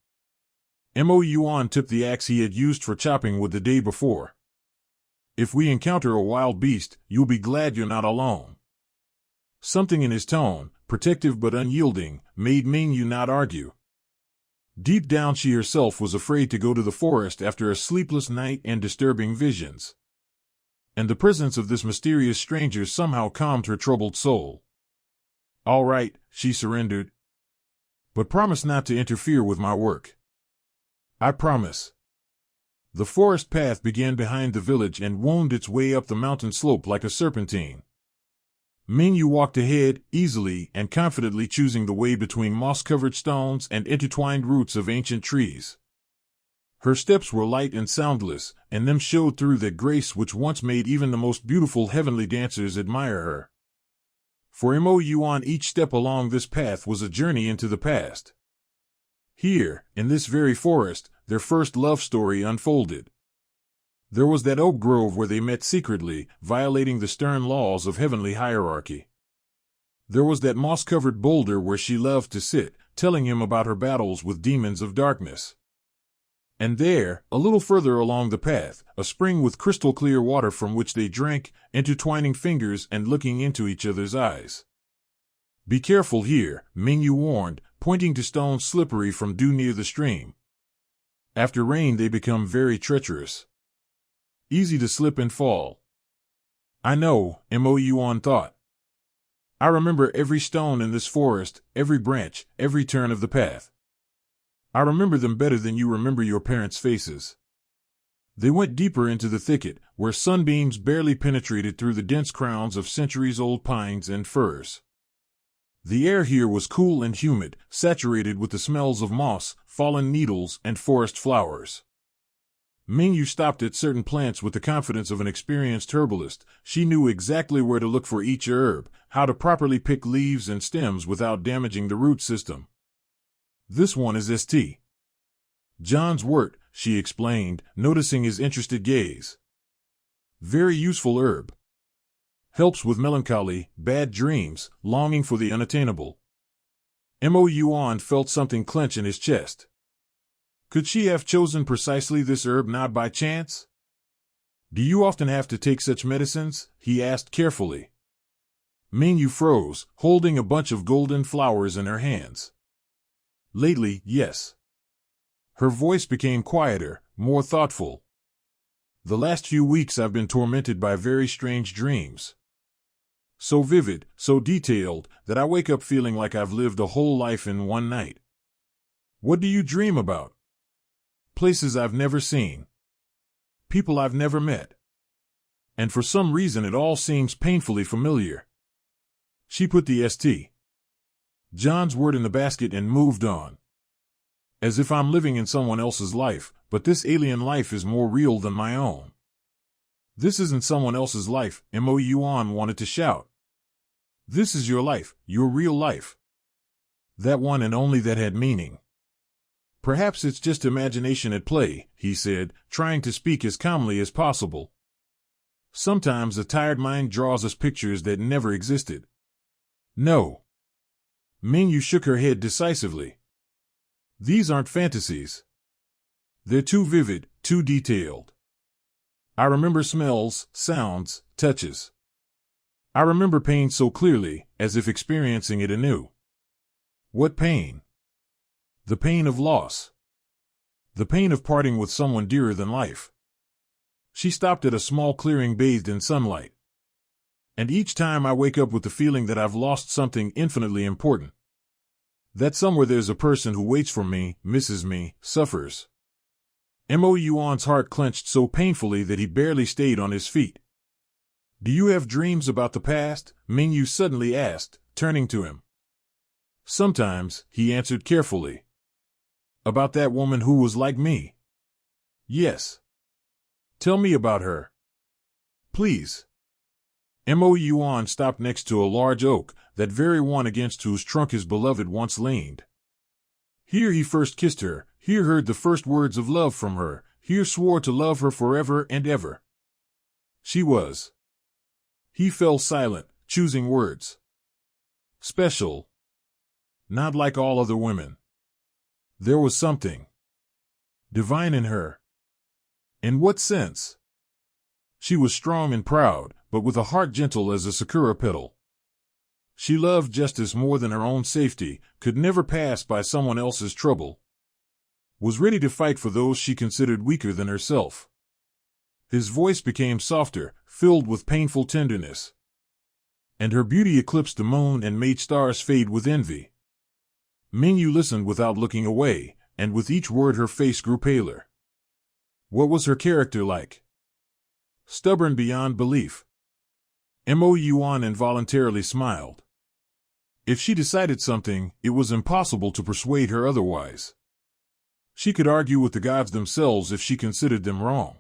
Mo Yuan took the axe he had used for chopping wood the day before. If we encounter a wild beast, you'll be glad you're not alone. Something in his tone, protective but unyielding, made Mingyu not argue. Deep down she herself was afraid to go to the forest after a sleepless night and disturbing visions. And the presence of this mysterious stranger somehow calmed her troubled soul. All right, she surrendered. But promise not to interfere with my work. I promise. The forest path began behind the village and wound its way up the mountain slope like a serpentine. Mingyu walked ahead, easily and confidently choosing the way between moss-covered stones and intertwined roots of ancient trees. Her steps were light and soundless, and them showed through that grace which once made even the most beautiful heavenly dancers admire her. For Mo Yuan, each step along this path was a journey into the past. Here, in this very forest, their first love story unfolded. There was that oak grove where they met secretly, violating the stern laws of heavenly hierarchy. There was that moss-covered boulder where she loved to sit, telling him about her battles with demons of darkness. And there, a little further along the path, a spring with crystal clear water from which they drank, intertwining fingers and looking into each other's eyes. Be careful here, Mingyu warned, pointing to stones slippery from dew near the stream. After rain they become very treacherous. Easy to slip and fall. I know, Mo Yuan thought. I remember every stone in this forest, every branch, every turn of the path. I remember them better than you remember your parents' faces. They went deeper into the thicket, where sunbeams barely penetrated through the dense crowns of centuries-old pines and firs. The air here was cool and humid, saturated with the smells of moss, fallen needles, and forest flowers. Mingyu stopped at certain plants with the confidence of an experienced herbalist. She knew exactly where to look for each herb, how to properly pick leaves and stems without damaging the root system. This one is St. John's wort, she explained, noticing his interested gaze. Very useful herb. Helps with melancholy, bad dreams, longing for the unattainable. Mo Yuan felt something clench in his chest. Could she have chosen precisely this herb not by chance? Do you often have to take such medicines? He asked carefully. Mingyu froze, holding a bunch of golden flowers in her hands. Lately, yes. Her voice became quieter, more thoughtful. The last few weeks I've been tormented by very strange dreams. So vivid, so detailed, that I wake up feeling like I've lived a whole life in one night. What do you dream about? Places I've never seen. People I've never met. And for some reason it all seems painfully familiar. She put the St. John's wort in the basket and moved on. As if I'm living in someone else's life, but this alien life is more real than my own. This isn't someone else's life, Mo Yuan wanted to shout. This is your life, your real life. That one and only that had meaning. Perhaps it's just imagination at play, he said, trying to speak as calmly as possible. Sometimes a tired mind draws us pictures that never existed. No. Mingyu shook her head decisively. These aren't fantasies. They're too vivid, too detailed. I remember smells, sounds, touches. I remember pain so clearly, as if experiencing it anew. What pain? The pain of loss. The pain of parting with someone dearer than life. She stopped at a small clearing bathed in sunlight. And each time I wake up with the feeling that I've lost something infinitely important. That somewhere there's a person who waits for me, misses me, suffers. Mo Yuan's heart clenched so painfully that he barely stayed on his feet. Do you have dreams about the past? Mingyu suddenly asked, turning to him. Sometimes, he answered carefully. About that woman who was like me? Yes. Tell me about her. Please. Mo Yuan stopped next to a large oak, that very one against whose trunk his beloved once leaned. Here he first kissed her, here heard the first words of love from her, here swore to love her forever and ever. She was. He fell silent, choosing words. Special. Not like all other women. There was something divine in her. In what sense? She was strong and proud, but with a heart gentle as a sakura petal. She loved justice more than her own safety, could never pass by someone else's trouble. Was ready to fight for those she considered weaker than herself. His voice became softer, filled with painful tenderness. And her beauty eclipsed the moon and made stars fade with envy. Mingyu listened without looking away, and with each word her face grew paler. What was her character like? Stubborn beyond belief. Mo Yuan involuntarily smiled. If she decided something, it was impossible to persuade her otherwise. She could argue with the gods themselves if she considered them wrong.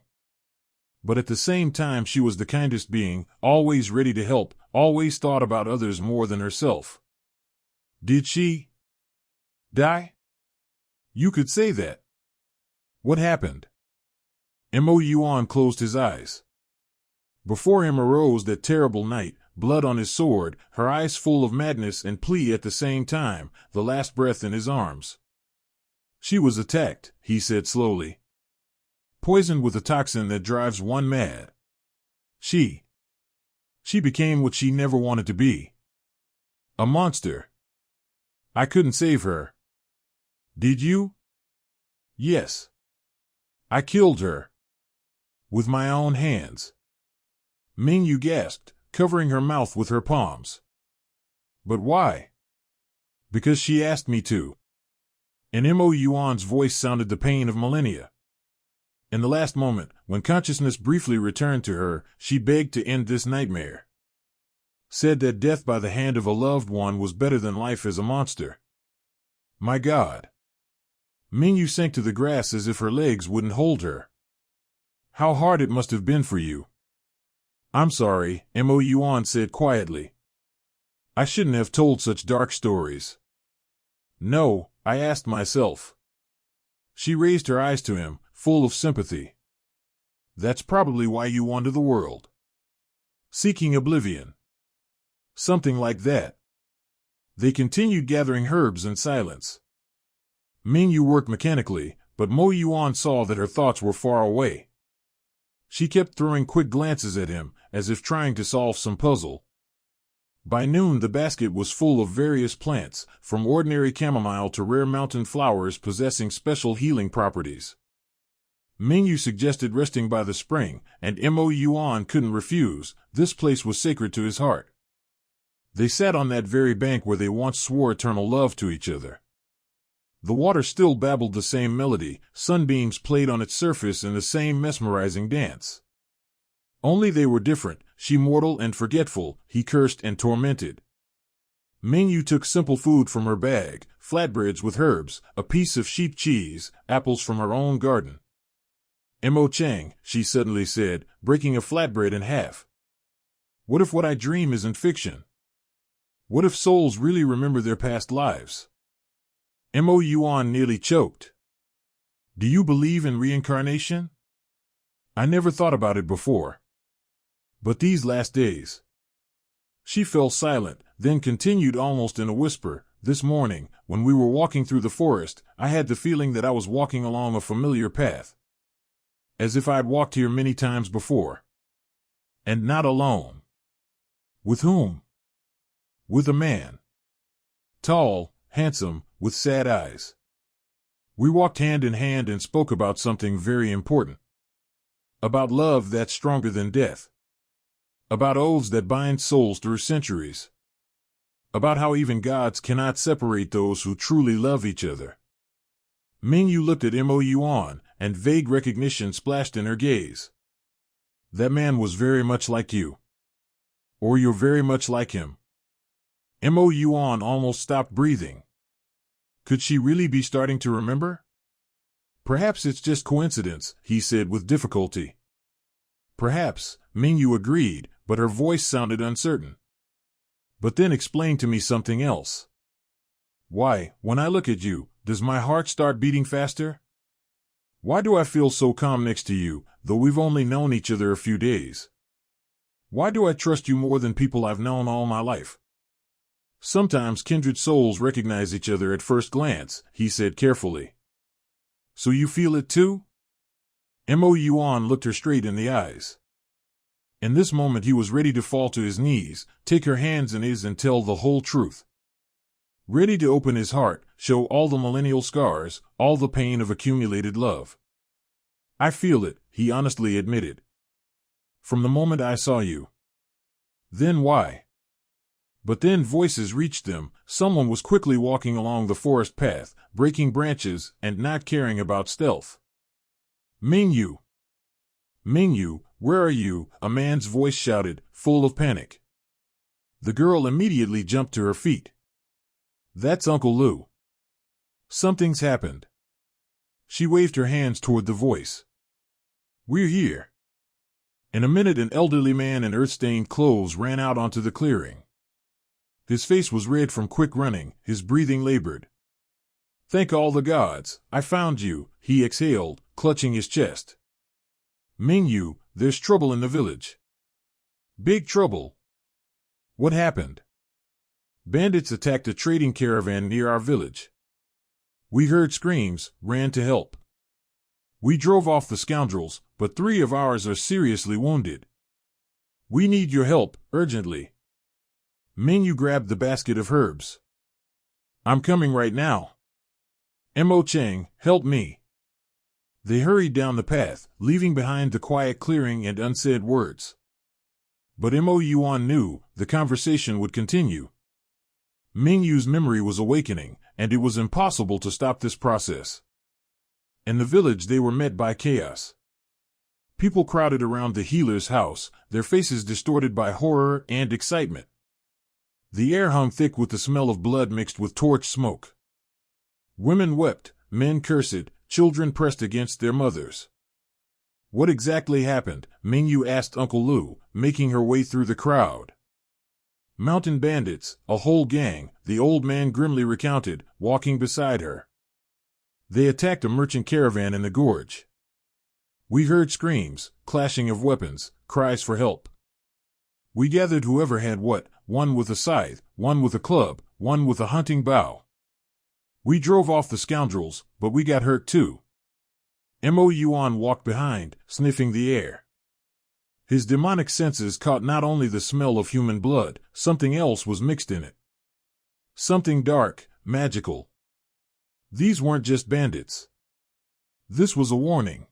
But at the same time she was the kindest being, always ready to help, always thought about others more than herself. Did she die? You could say that. What happened? Mo Yuan closed his eyes. Before him arose that terrible night, blood on his sword, her eyes full of madness and plea at the same time, the last breath in his arms. She was attacked, he said slowly. poisoned with a toxin that drives one mad. She became what she never wanted to be. A monster. I couldn't save her. Did you? Yes. I killed her. With my own hands. Mingyu gasped, covering her mouth with her palms. But why? Because she asked me to. In Mo Yuan's voice sounded the pain of millennia. In the last moment, when consciousness briefly returned to her, she begged to end this nightmare. Said that death by the hand of a loved one was better than life as a monster. My God. Mingyu sank to the grass as if her legs wouldn't hold her. How hard it must have been for you. I'm sorry, Mo Yuan said quietly. I shouldn't have told such dark stories. No, I asked myself. She raised her eyes to him, full of sympathy. That's probably why you wander the world. Seeking oblivion. Something like that. They continued gathering herbs in silence. Mingyu worked mechanically, but Mo Yuan saw that her thoughts were far away. She kept throwing quick glances at him, as if trying to solve some puzzle. By noon the basket was full of various plants, from ordinary chamomile to rare mountain flowers possessing special healing properties. Mingyu suggested resting by the spring, and Mo Yuan couldn't refuse. This place was sacred to his heart. They sat on that very bank where they once swore eternal love to each other. The water still babbled the same melody, sunbeams played on its surface in the same mesmerizing dance. Only they were different, she mortal and forgetful, he cursed and tormented. Mingyu took simple food from her bag, flatbreads with herbs, a piece of sheep cheese, apples from her own garden. Mo Chang, she suddenly said, breaking a flatbread in half. What if what I dream isn't fiction? What if souls really remember their past lives? Mo Yuan nearly choked. Do you believe in reincarnation? I never thought about it before. But these last days. She fell silent, then continued almost in a whisper. This morning, when we were walking through the forest, I had the feeling that I was walking along a familiar path. As if I had walked here many times before. And not alone. With whom? With a man. Tall, handsome, with sad eyes. We walked hand in hand and spoke about something very important. About love that's stronger than death. About oaths that bind souls through centuries. About how even gods cannot separate those who truly love each other. Mingyu looked at Mo Yuan, and vague recognition splashed in her gaze. That man was very much like you. Or you're very much like him. Mo Yuan almost stopped breathing. Could she really be starting to remember? Perhaps it's just coincidence, he said with difficulty. Perhaps, Mingyu agreed, but her voice sounded uncertain. But then explain to me something else. Why, when I look at you, does my heart start beating faster? Why do I feel so calm next to you, though we've only known each other a few days? Why do I trust you more than people I've known all my life? Sometimes kindred souls recognize each other at first glance, he said carefully. So you feel it too? Mo Yuan looked her straight in the eyes. In this moment he was ready to fall to his knees, take her hands in his and tell the whole truth. Ready to open his heart, show all the millennial scars, all the pain of accumulated love. I feel it, he honestly admitted. From the moment I saw you. Then why? But then voices reached them. Someone was quickly walking along the forest path, breaking branches and not caring about stealth. Mingyu! Mingyu, where are you? A man's voice shouted, full of panic. The girl immediately jumped to her feet. That's Uncle Lu. Something's happened. She waved her hands toward the voice. We're here. In a minute an elderly man in earth-stained clothes ran out onto the clearing. His face was red from quick running, his breathing labored. Thank all the gods, I found you, he exhaled, clutching his chest. Mingyu, there's trouble in the village. Big trouble. What happened? Bandits attacked a trading caravan near our village. We heard screams, ran to help. We drove off the scoundrels, but 3 of ours are seriously wounded. We need your help, urgently. Mingyu grabbed the basket of herbs. I'm coming right now. Mo Chang, help me. They hurried down the path, leaving behind the quiet clearing and unsaid words. But Mo Yuan knew the conversation would continue. Mingyu's memory was awakening, and it was impossible to stop this process. In the village they were met by chaos. People crowded around the healer's house, their faces distorted by horror and excitement. The air hung thick with the smell of blood mixed with torch smoke. Women wept, men cursed, children pressed against their mothers. What exactly happened? Mingyu asked Uncle Lu, making her way through the crowd. Mountain bandits, a whole gang, the old man grimly recounted, walking beside her. They attacked a merchant caravan in the gorge. We heard screams, clashing of weapons, cries for help. We gathered whoever had what, one with a scythe, one with a club, one with a hunting bow. We drove off the scoundrels, but we got hurt too. Mo Yuan walked behind, sniffing the air. His demonic senses caught not only the smell of human blood, something else was mixed in it. Something dark, magical. These weren't just bandits. This was a warning.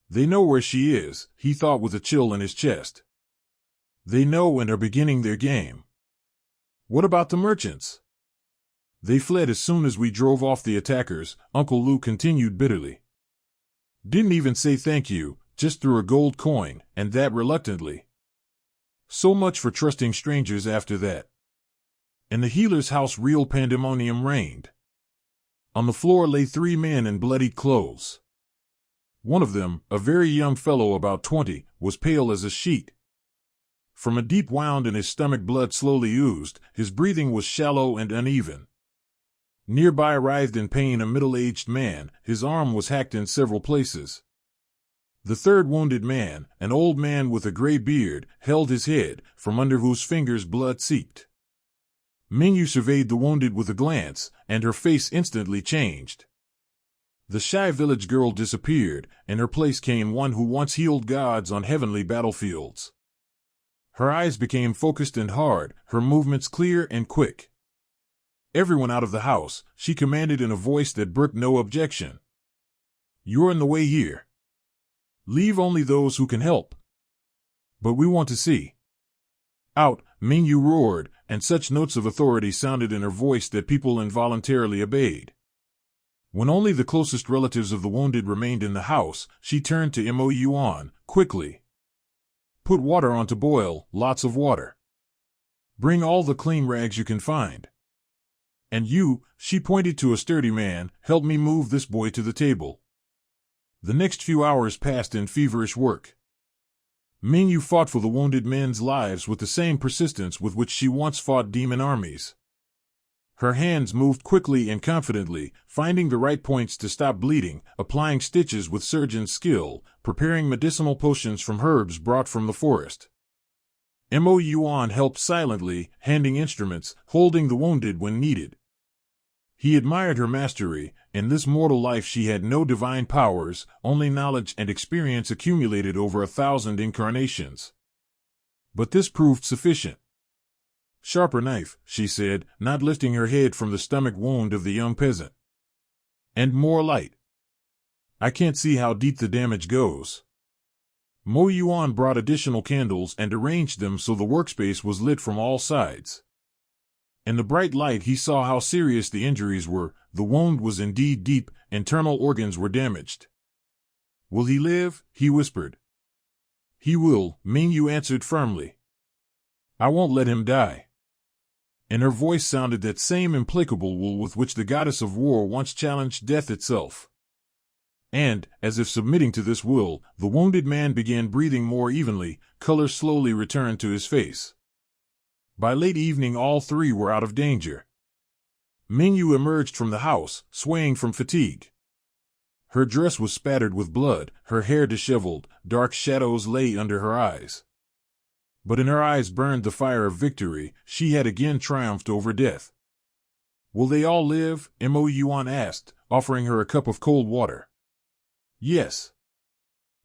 They know where she is, he thought with a chill in his chest. They know and are beginning their game. What about the merchants? They fled as soon as we drove off the attackers, Uncle Lu continued bitterly. Didn't even say thank you, just threw a gold coin, and that reluctantly. So much for trusting strangers after that. In the healer's house real pandemonium reigned. On the floor lay 3 men in bloodied clothes. One of them, a very young fellow about 20, was pale as a sheet. From a deep wound in his stomach blood slowly oozed, his breathing was shallow and uneven. Nearby writhed in pain a middle-aged man, his arm was hacked in several places. The third wounded man, an old man with a gray beard, held his head, from under whose fingers blood seeped. Mingyu surveyed the wounded with a glance, and her face instantly changed. The shy village girl disappeared, in her place came one who once healed gods on heavenly battlefields. Her eyes became focused and hard, her movements clear and quick. Everyone out of the house, she commanded in a voice that brooked no objection. You're in the way here. Leave only those who can help. But we want to see. Out, Mingyu roared, and such notes of authority sounded in her voice that people involuntarily obeyed. When only the closest relatives of the wounded remained in the house, she turned to Mo Yuan, quickly. Put water on to boil, lots of water. Bring all the clean rags you can find. And you, she pointed to a sturdy man, help me move this boy to the table. The next few hours passed in feverish work. Mingyu fought for the wounded men's lives with the same persistence with which she once fought demon armies. Her hands moved quickly and confidently, finding the right points to stop bleeding, applying stitches with surgeon's skill, preparing medicinal potions from herbs brought from the forest. Mo Yuan helped silently, handing instruments, holding the wounded when needed. He admired her mastery. In this mortal life she had no divine powers, only knowledge and experience accumulated over 1,000 incarnations. But this proved sufficient. Sharper knife, she said, not lifting her head from the stomach wound of the young peasant. And more light. I can't see how deep the damage goes. Mo Yuan brought additional candles and arranged them so the workspace was lit from all sides. In the bright light he saw how serious the injuries were. The wound was indeed deep, internal organs were damaged. Will he live? He whispered. He will, Mingyu answered firmly. I won't let him die. In her voice sounded that same implacable will with which the goddess of war once challenged death itself. And, as if submitting to this will, the wounded man began breathing more evenly, color slowly returned to his face. By late evening all 3 were out of danger. Mingyu emerged from the house, swaying from fatigue. Her dress was spattered with blood, her hair disheveled, dark shadows lay under her eyes. But in her eyes burned the fire of victory. She had again triumphed over death. Will they all live? Mo Yuan asked, offering her a cup of cold water. Yes.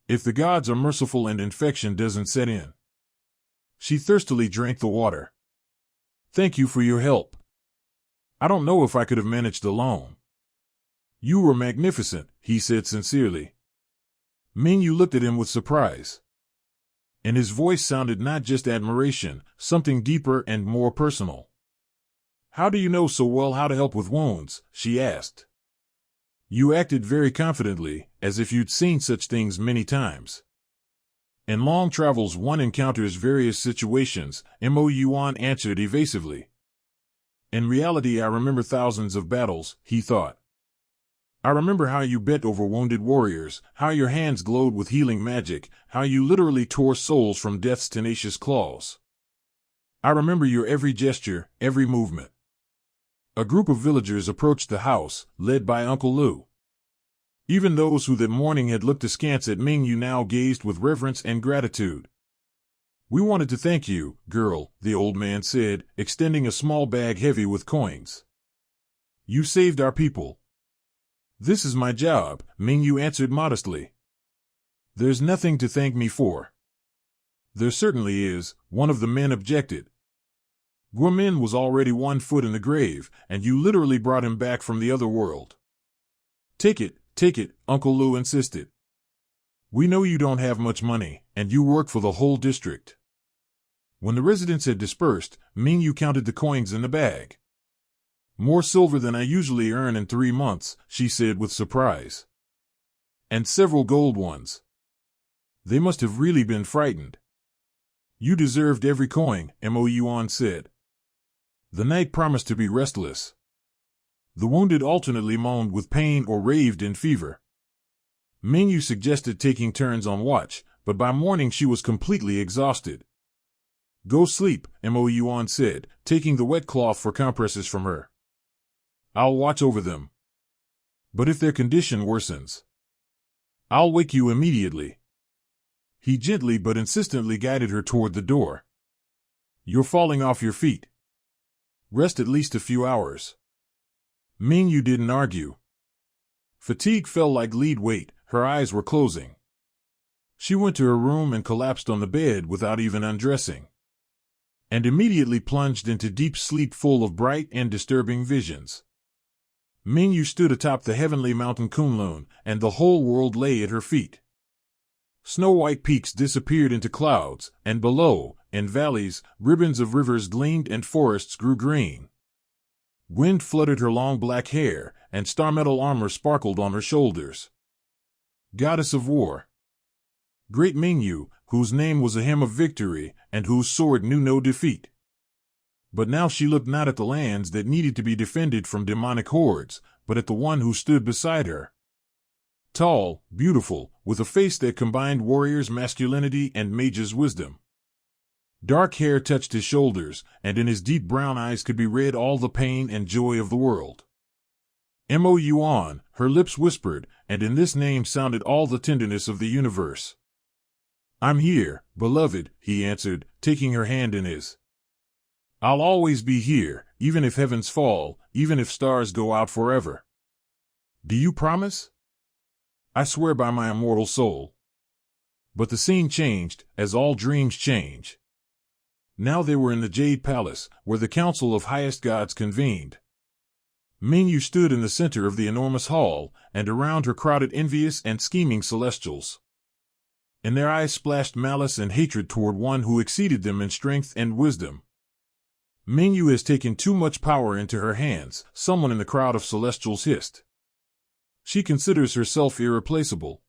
If the gods are merciful and infection doesn't set in. She thirstily drank the water. Thank you for your help. I don't know if I could have managed alone. You were magnificent, he said sincerely. Mingyu looked at him with surprise. And his voice sounded not just admiration, something deeper and more personal. How do you know so well how to help with wounds? She asked. You acted very confidently, as if you'd seen such things many times. In long travels one encounters various situations, Mo Yuan answered evasively. In reality I remember thousands of battles, he thought. I remember how you bent over wounded warriors, how your hands glowed with healing magic, how you literally tore souls from death's tenacious claws. I remember your every gesture, every movement. A group of villagers approached the house, led by Uncle Lu. Even those who that morning had looked askance at Mingyu now gazed with reverence and gratitude. We wanted to thank you, girl, the old man said, extending a small bag heavy with coins. You saved our people. This is my job, Mingyu answered modestly. There's nothing to thank me for. There certainly is, one of the men objected. Guomin was already 1 foot in the grave, and you literally brought him back from the other world. Take it, Uncle Lu insisted. We know you don't have much money, and you work for the whole district. When the residents had dispersed, Mingyu counted the coins in the bag. More silver than I usually earn in 3 months, she said with surprise. And several gold ones. They must have really been frightened. You deserved every coin, Mo Yuan said. The night promised to be restless. The wounded alternately moaned with pain or raved in fever. Mingyu suggested taking turns on watch, but by morning she was completely exhausted. Go sleep, Mo Yuan said, taking the wet cloth for compresses from her. I'll watch over them. But if their condition worsens, I'll wake you immediately. He gently but insistently guided her toward the door. You're falling off your feet. Rest at least a few hours. Mingyu didn't argue. Fatigue fell like lead weight, her eyes were closing. She went to her room and collapsed on the bed without even undressing. And immediately plunged into deep sleep full of bright and disturbing visions. Mingyu stood atop the heavenly mountain Kunlun, and the whole world lay at her feet. Snow-white peaks disappeared into clouds, and below, in valleys, ribbons of rivers gleamed and forests grew green. Wind fluttered her long black hair, and star-metal armor sparkled on her shoulders. Goddess of War. Great Mingyu, whose name was a hymn of victory, and whose sword knew no defeat. But now she looked not at the lands that needed to be defended from demonic hordes, but at the one who stood beside her. Tall, beautiful, with a face that combined warrior's masculinity and mage's wisdom. Dark hair touched his shoulders, and in his deep brown eyes could be read all the pain and joy of the world. Mo Yuan, her lips whispered, and in this name sounded all the tenderness of the universe. I'm here, beloved, he answered, taking her hand in his. I'll always be here, even if heavens fall, even if stars go out forever. Do you promise? I swear by my immortal soul. But the scene changed, as all dreams change. Now they were in the Jade Palace, where the Council of Highest Gods convened. Mingyu stood in the center of the enormous hall, and around her crowded envious and scheming celestials. In their eyes splashed malice and hatred toward one who exceeded them in strength and wisdom. Mingyu has taken too much power into her hands, someone in the crowd of celestials hissed. She considers herself irreplaceable.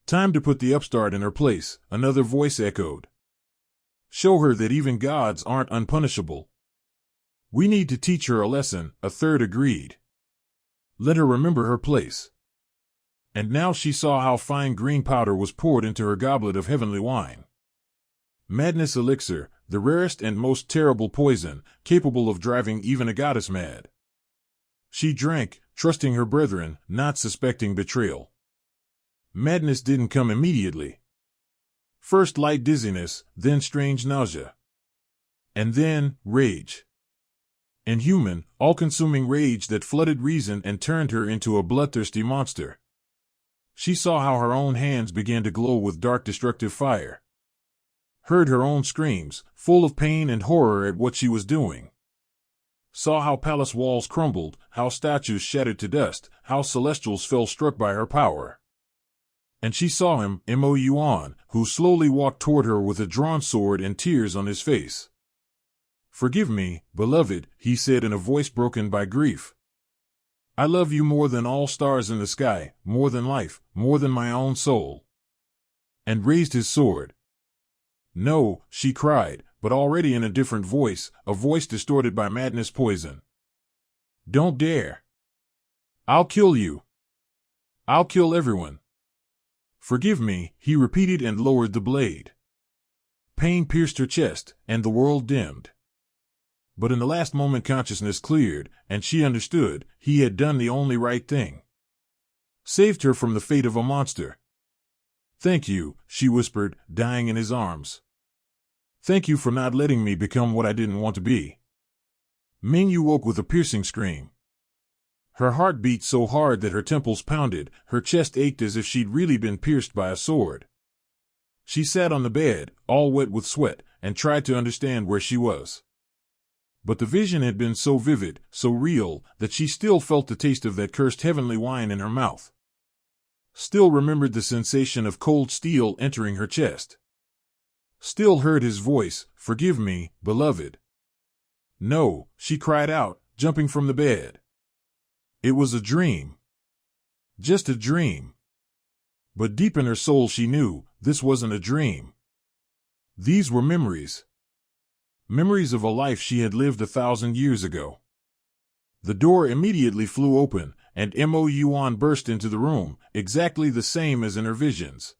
Time to put the upstart in her place, another voice echoed. Show her that even gods aren't unpunishable. We need to teach her a lesson, a third agreed. Let her remember her place. And now she saw how fine green powder was poured into her goblet of heavenly wine. Madness elixir, the rarest and most terrible poison, capable of driving even a goddess mad. She drank, trusting her brethren, not suspecting betrayal. Madness didn't come immediately. First light dizziness, then strange nausea. And then, rage. Inhuman, all-consuming rage that flooded reason and turned her into a bloodthirsty monster. She saw how her own hands began to glow with dark destructive fire. Heard her own screams, full of pain and horror at what she was doing. Saw how palace walls crumbled, how statues shattered to dust, how celestials fell struck by her power. And she saw him, Mo who slowly walked toward her with a drawn sword and tears on his face. "Forgive me, beloved," he said in a voice broken by grief. "I love you more than all stars in the sky, more than life, more than my own soul." And raised his sword. "No," she cried, but already in a different voice, a voice distorted by madness poison. "Don't dare. I'll kill you. I'll kill everyone." "Forgive me," he repeated and lowered the blade. Pain pierced her chest, and the world dimmed. But in the last moment consciousness cleared, and she understood he had done the only right thing. Saved her from the fate of a monster. "Thank you," she whispered, dying in his arms. "Thank you for not letting me become what I didn't want to be." Mingyu woke with a piercing scream. Her heart beat so hard that her temples pounded, her chest ached as if she'd really been pierced by a sword. She sat on the bed, all wet with sweat, and tried to understand where she was. But the vision had been so vivid, so real, that she still felt the taste of that cursed heavenly wine in her mouth. Still remembered the sensation of cold steel entering her chest. Still heard his voice, "Forgive me, beloved." "No," she cried out, jumping from the bed. It was a dream. Just a dream. But deep in her soul she knew this wasn't a dream. These were memories. Memories of a life she had lived 1,000 years ago. The door immediately flew open, and Mo Yuan burst into the room, exactly the same as in her visions.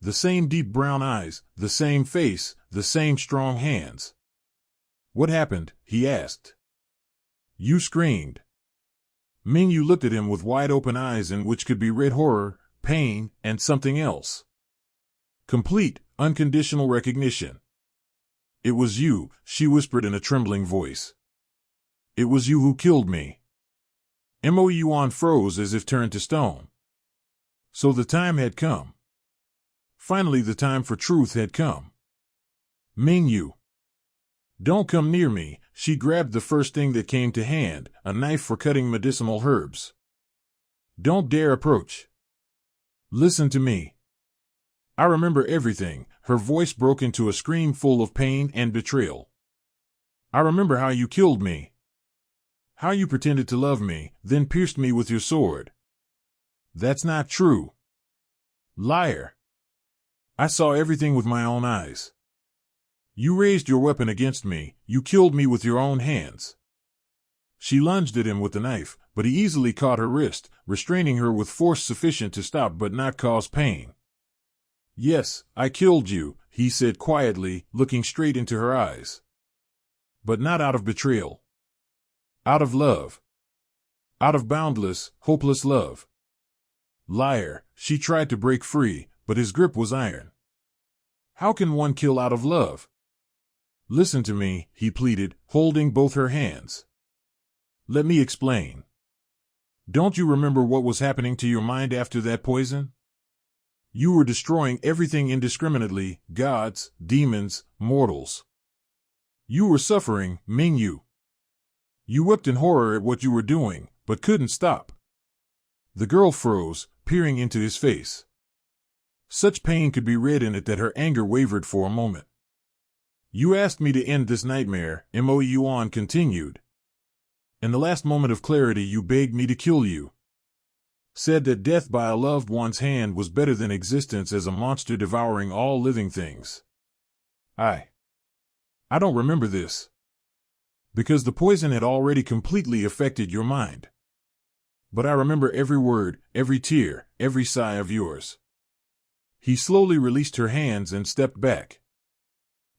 The same deep brown eyes, the same face, the same strong hands. "What happened?" he asked. "You screamed." Mingyu looked at him with wide-open eyes in which could be read horror, pain, and something else. Complete, unconditional recognition. "It was you," she whispered in a trembling voice. "It was you who killed me." Mo Yuan froze as if turned to stone. So the time had come. Finally the time for truth had come. "Mingyu. Don't come near me." She grabbed the first thing that came to hand, a knife for cutting medicinal herbs. "Don't dare approach. Listen to me. I remember everything." Her voice broke into a scream full of pain and betrayal. "I remember how you killed me. How you pretended to love me, then pierced me with your sword. That's not true. Liar. I saw everything with my own eyes. You raised your weapon against me, you killed me with your own hands." She lunged at him with the knife, but he easily caught her wrist, restraining her with force sufficient to stop but not cause pain. "Yes, I killed you," he said quietly, looking straight into her eyes. "But not out of betrayal. Out of love. Out of boundless, hopeless love." Liar. She tried to break free, but his grip was iron. "How can one kill out of love?" "Listen to me," he pleaded, holding both her hands. "Let me explain. Don't you remember what was happening to your mind after that poison? You were destroying everything indiscriminately, gods, demons, mortals. You were suffering, Mingyu. You wept in horror at what you were doing, but couldn't stop." The girl froze, peering into his face. Such pain could be read in it that her anger wavered for a moment. "You asked me to end this nightmare," Mo Yuan continued. "In the last moment of clarity you begged me to kill you. Said that death by a loved one's hand was better than existence as a monster devouring all living things. I don't remember this. Because the poison had already completely affected your mind. But I remember every word, every tear, every sigh of yours." He slowly released her hands and stepped back.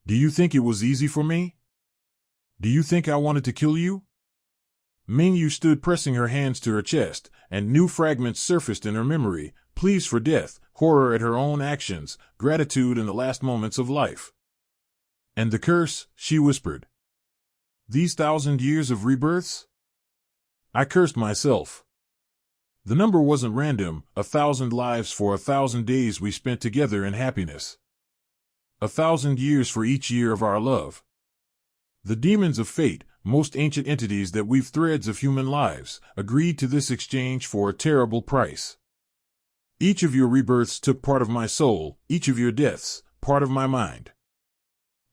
"Do you think it was easy for me? Do you think I wanted to kill you?" Mingyu stood pressing her hands to her chest, and new fragments surfaced in her memory, pleas for death, horror at her own actions, gratitude in the last moments of life. "And the curse," she whispered. "These 1,000 years of rebirths? I cursed myself. The number wasn't random, 1,000 lives for 1,000 days we spent together in happiness. 1,000 years for each year of our love. The demons of fate, most ancient entities that weave threads of human lives, agreed to this exchange for a terrible price. Each of your rebirths took part of my soul, each of your deaths, part of my mind.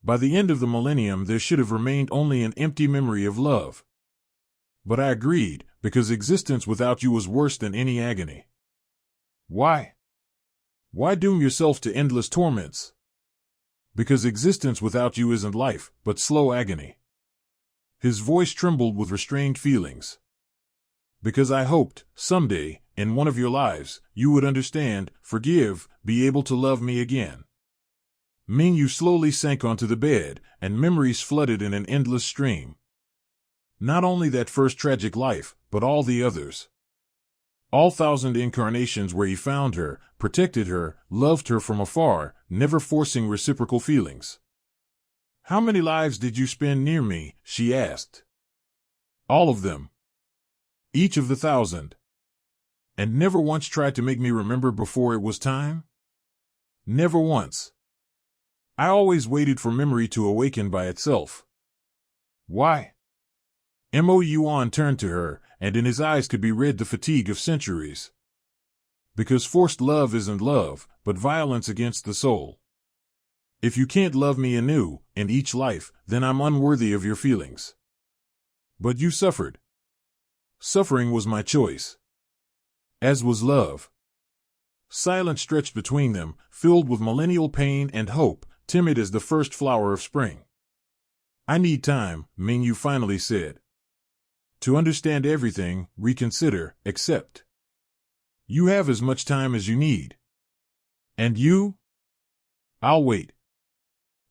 By the end of the millennium there should have remained only an empty memory of love. But I agreed, because existence without you was worse than any agony. Why? Why doom yourself to endless torments? Because existence without you isn't life, but slow agony. His voice trembled with restrained feelings. Because I hoped, someday, in one of your lives, you would understand, forgive, be able to love me again. Mingyu slowly sank onto the bed, and memories flooded in an endless stream. Not only that first tragic life, but all the others. All 1,000 incarnations where he found her, protected her, loved her from afar, never forcing reciprocal feelings. How many lives did you spend near me? She asked. All of them. Each of the 1,000. And never once tried to make me remember before it was time? Never once. I always waited for memory to awaken by itself. Why? Mo Yuan turned to her, and in his eyes could be read the fatigue of centuries. Because forced love isn't love, but violence against the soul. If you can't love me anew, in each life, then I'm unworthy of your feelings. But you suffered. Suffering was my choice. As was love. Silence stretched between them, filled with millennial pain and hope, timid as the first flower of spring. I need time, Mingyu finally said. To understand everything, reconsider, accept. You have as much time as you need. And you? I'll wait.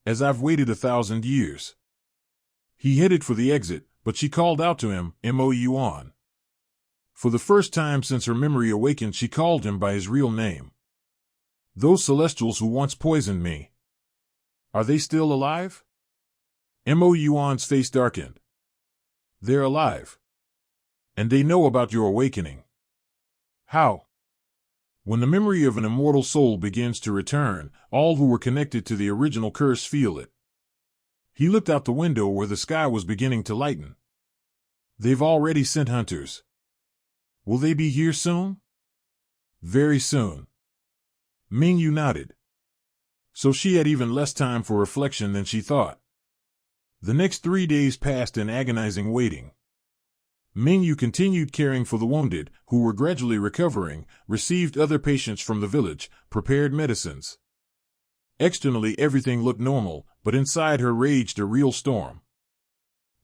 As I've waited 1,000 years. He headed for the exit, but she called out to him, Mo Yuan. For the first time since her memory awakened, she called him by his real name. Those celestials who once poisoned me. Are they still alive? Mo Yuan's face darkened. They're alive. And they know about your awakening. How? When the memory of an immortal soul begins to return, all who were connected to the original curse feel it. He looked out the window where the sky was beginning to lighten. They've already sent hunters. Will they be here soon? Very soon. Mingyu nodded. So she had even less time for reflection than she thought. The next 3 days passed in agonizing waiting. Mingyu continued caring for the wounded, who were gradually recovering, received other patients from the village, prepared medicines. Externally everything looked normal, but inside her raged a real storm.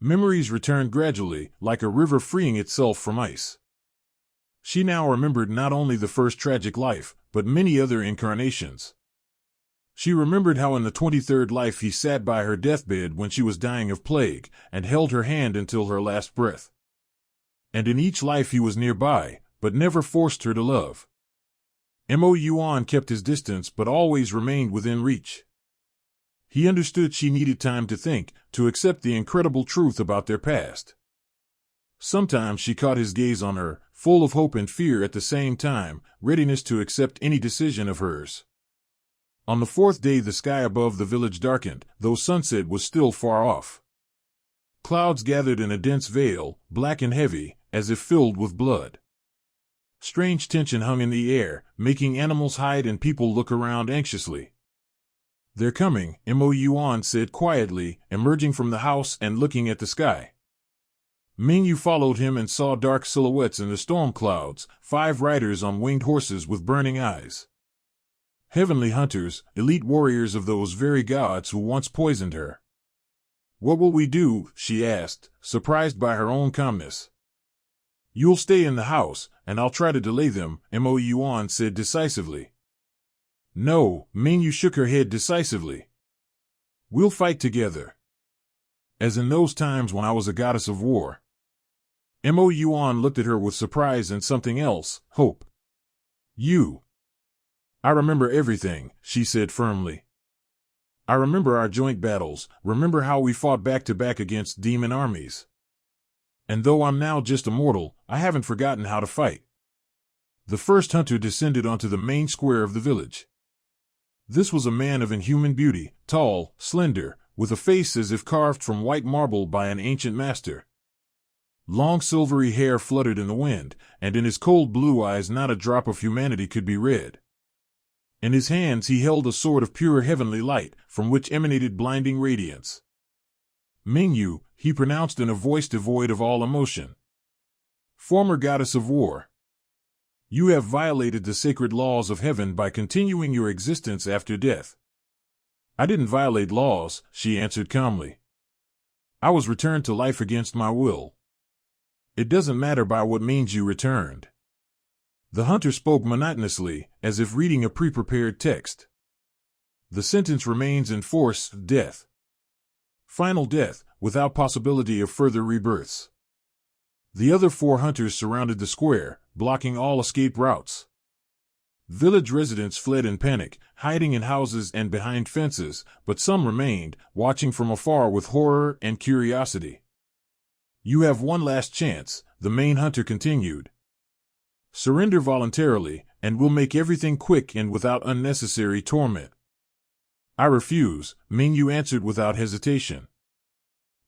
Memories returned gradually, like a river freeing itself from ice. She now remembered not only the first tragic life, but many other incarnations. She remembered how in the 23rd life he sat by her deathbed when she was dying of plague, and held her hand until her last breath. And in each life he was nearby, but never forced her to love. Mo Yuan kept his distance but always remained within reach. He understood she needed time to think, to accept the incredible truth about their past. Sometimes she caught his gaze on her, full of hope and fear at the same time, readiness to accept any decision of hers. On the 4th day the sky above the village darkened, though sunset was still far off. Clouds gathered in a dense veil, black and heavy, as if filled with blood. Strange tension hung in the air, making animals hide and people look around anxiously. They're coming, Mo Yuan said quietly, emerging from the house and looking at the sky. Mingyu followed him and saw dark silhouettes in the storm clouds, 5 riders on winged horses with burning eyes. Heavenly hunters, elite warriors of those very gods who once poisoned her. What will we do? She asked, surprised by her own calmness. You'll stay in the house, and I'll try to delay them, Mo Yuan said decisively. No, Mingyu shook her head decisively. We'll fight together. As in those times when I was a goddess of war. Mo Yuan looked at her with surprise and something else, hope. You. I remember everything, she said firmly. I remember our joint battles, remember how we fought back to back against demon armies. And though I'm now just a mortal, I haven't forgotten how to fight. The first hunter descended onto the main square of the village. This was a man of inhuman beauty, tall, slender, with a face as if carved from white marble by an ancient master. Long silvery hair fluttered in the wind, and in his cold blue eyes not a drop of humanity could be read. In his hands he held a sword of pure heavenly light, from which emanated blinding radiance. Mingyu, he pronounced in a voice devoid of all emotion. Former goddess of war. You have violated the sacred laws of heaven by continuing your existence after death. I didn't violate laws, she answered calmly. I was returned to life against my will. It doesn't matter by what means you returned. The hunter spoke monotonously, as if reading a pre-prepared text. The sentence remains in force: death. Final death, without possibility of further rebirths. The other 4 hunters surrounded the square, blocking all escape routes. Village residents fled in panic, hiding in houses and behind fences, but some remained, watching from afar with horror and curiosity. You have one last chance, the main hunter continued. Surrender voluntarily, and we'll make everything quick and without unnecessary torment. I refuse, Mingyu answered without hesitation.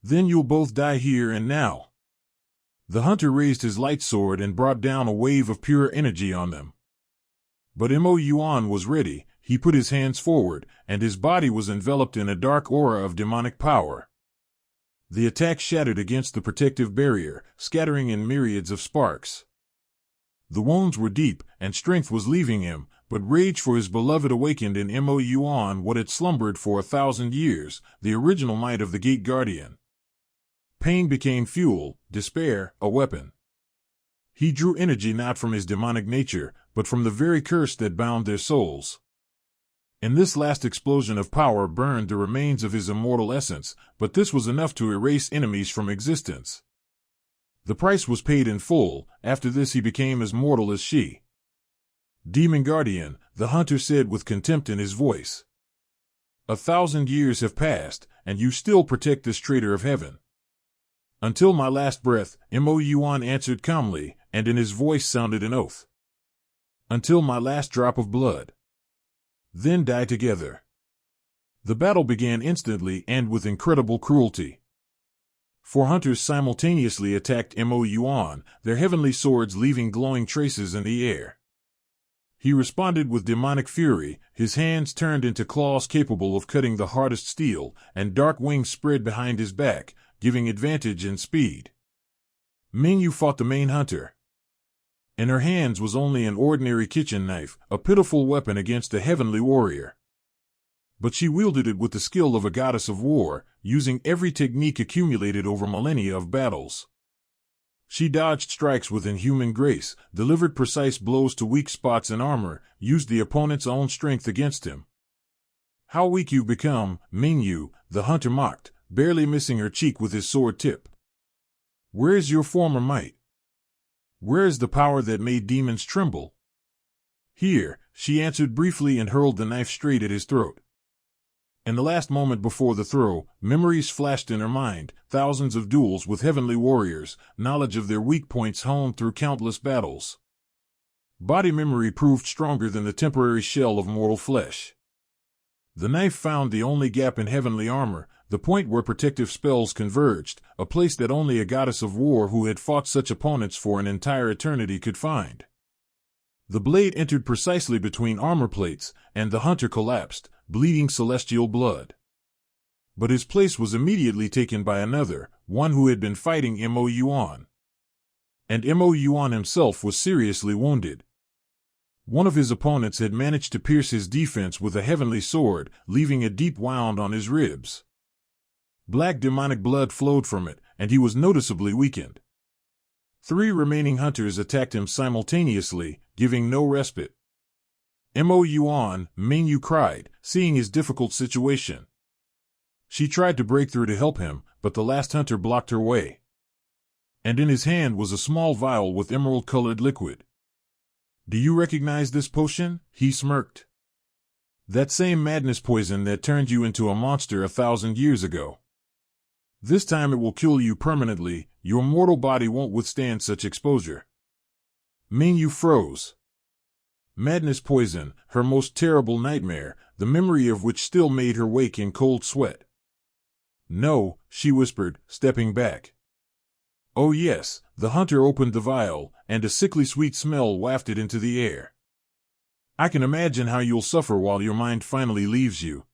Then you'll both die here and now. The hunter raised his light sword and brought down a wave of pure energy on them. But Mo Yuan was ready. He put his hands forward, and his body was enveloped in a dark aura of demonic power. The attack shattered against the protective barrier, scattering in myriads of sparks. The wounds were deep, and strength was leaving him, but rage for his beloved awakened in Mo Yuan what had slumbered for 1,000 years, the original might of the Gate Guardian. Pain became fuel, despair, a weapon. He drew energy not from his demonic nature, but from the very curse that bound their souls. In this last explosion of power burned the remains of his immortal essence, but this was enough to erase enemies from existence. The price was paid in full. After this he became as mortal as she. Demon Guardian, the hunter said with contempt in his voice. 1,000 years have passed, and you still protect this traitor of heaven. Until my last breath, Mo Yuan answered calmly, and in his voice sounded an oath. Until my last drop of blood. Then die together. The battle began instantly and with incredible cruelty. 4 hunters simultaneously attacked Mo Yuan, their heavenly swords leaving glowing traces in the air. He responded with demonic fury, his hands turned into claws capable of cutting the hardest steel, and dark wings spread behind his back, giving advantage in speed. Mingyu fought the main hunter. In her hands was only an ordinary kitchen knife, a pitiful weapon against a heavenly warrior. But she wielded it with the skill of a goddess of war, using every technique accumulated over millennia of battles. She dodged strikes with inhuman grace, delivered precise blows to weak spots in armor, used the opponent's own strength against him. How weak you become, Mingyu, the hunter mocked, barely missing her cheek with his sword tip. Where is your former might? Where is the power that made demons tremble? Here, she answered briefly and hurled the knife straight at his throat. In the last moment before the throw, memories flashed in her mind, thousands of duels with heavenly warriors, knowledge of their weak points honed through countless battles. Body memory proved stronger than the temporary shell of mortal flesh. The knife found the only gap in heavenly armor, the point where protective spells converged, a place that only a goddess of war who had fought such opponents for an entire eternity could find. The blade entered precisely between armor plates, and the hunter collapsed, bleeding celestial blood. But his place was immediately taken by another, one who had been fighting Mo Yuan. And Mo Yuan himself was seriously wounded. One of his opponents had managed to pierce his defense with a heavenly sword, leaving a deep wound on his ribs. Black demonic blood flowed from it, and he was noticeably weakened. 3 remaining hunters attacked him simultaneously, giving no respite. Mo Yuan, Mingyu cried, seeing his difficult situation. She tried to break through to help him, but the last hunter blocked her way. And in his hand was a small vial with emerald-colored liquid. Do you recognize this potion? He smirked. That same madness poison that turned you into a monster 1,000 years ago. This time it will kill you permanently, your mortal body won't withstand such exposure. Mingyu froze. Madness poison, her most terrible nightmare, the memory of which still made her wake in cold sweat. No, she whispered, stepping back. Oh yes, the hunter opened the vial, and a sickly sweet smell wafted into the air. I can imagine how you'll suffer while your mind finally leaves you.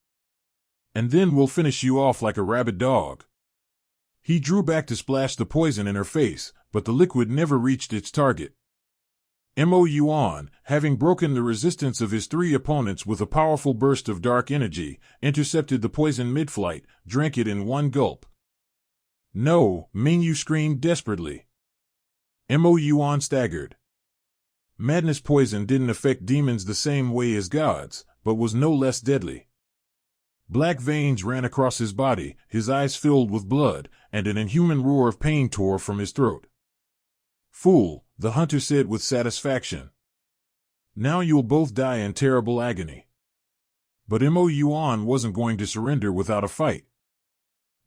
And then we'll finish you off like a rabid dog. He drew back to splash the poison in her face, but the liquid never reached its target. Mo Yuan, having broken the resistance of his three opponents with a powerful burst of dark energy, intercepted the poison mid-flight, drank it in one gulp. No, Mingyu screamed desperately. Mo Yuan staggered. Madness poison didn't affect demons the same way as gods, but was no less deadly. Black veins ran across his body, his eyes filled with blood, and an inhuman roar of pain tore from his throat. Fool, the hunter said with satisfaction. Now you'll both die in terrible agony. But Mo Yuan wasn't going to surrender without a fight.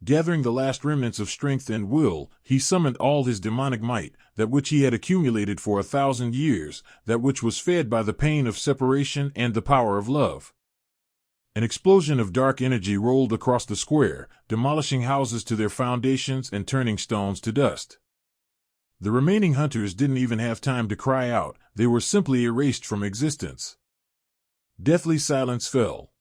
Gathering the last remnants of strength and will, he summoned all his demonic might, that which he had accumulated for 1,000 years, that which was fed by the pain of separation and the power of love. An explosion of dark energy rolled across the square, demolishing houses to their foundations and turning stones to dust. The remaining hunters didn't even have time to cry out, they were simply erased from existence. Deathly silence fell.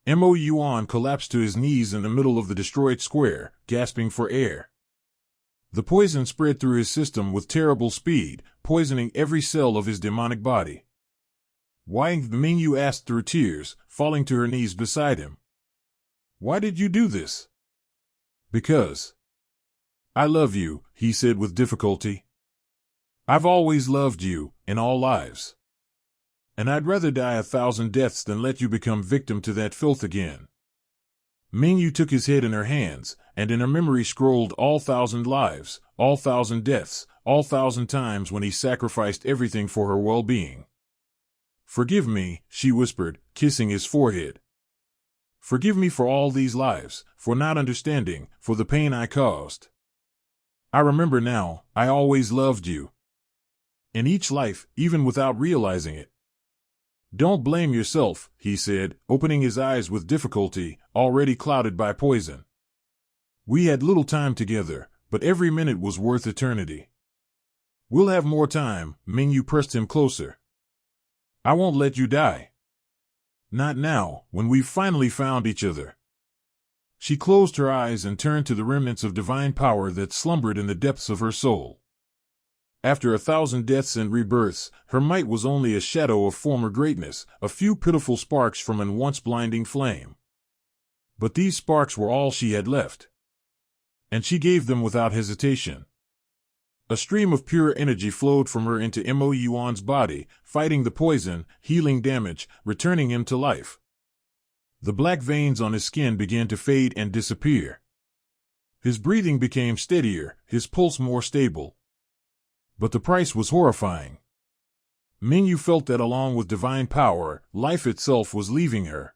Mo Yuan collapsed to his knees in the middle of the destroyed square, gasping for air. The poison spread through his system with terrible speed, poisoning every cell of his demonic body. Why? Mingyu asked through tears, falling to her knees beside him. Why did you do this? Because I love you, he said with difficulty. I've always loved you, in all lives. And I'd rather die 1,000 deaths than let you become victim to that filth again. Mingyu took his head in her hands, and in her memory scrolled all 1,000 lives, all 1,000 deaths, all 1,000 times when he sacrificed everything for her well-being. Forgive me, she whispered, kissing his forehead. Forgive me for all these lives, for not understanding, for the pain I caused. I remember now, I always loved you. In each life, even without realizing it. Don't blame yourself, he said, opening his eyes with difficulty, already clouded by poison. We had little time together, but every minute was worth eternity. We'll have more time, Mingyu pressed him closer. I won't let you die. Not now, when we've finally found each other. She closed her eyes and turned to the remnants of divine power that slumbered in the depths of her soul. After 1,000 deaths and rebirths, her might was only a shadow of former greatness, a few pitiful sparks from an once blinding flame. But these sparks were all she had left. And she gave them without hesitation. A stream of pure energy flowed from her into Mo Yuan's body, fighting the poison, healing damage, returning him to life. The black veins on his skin began to fade and disappear. His breathing became steadier, his pulse more stable. But the price was horrifying. Mingyu felt that along with divine power, life itself was leaving her.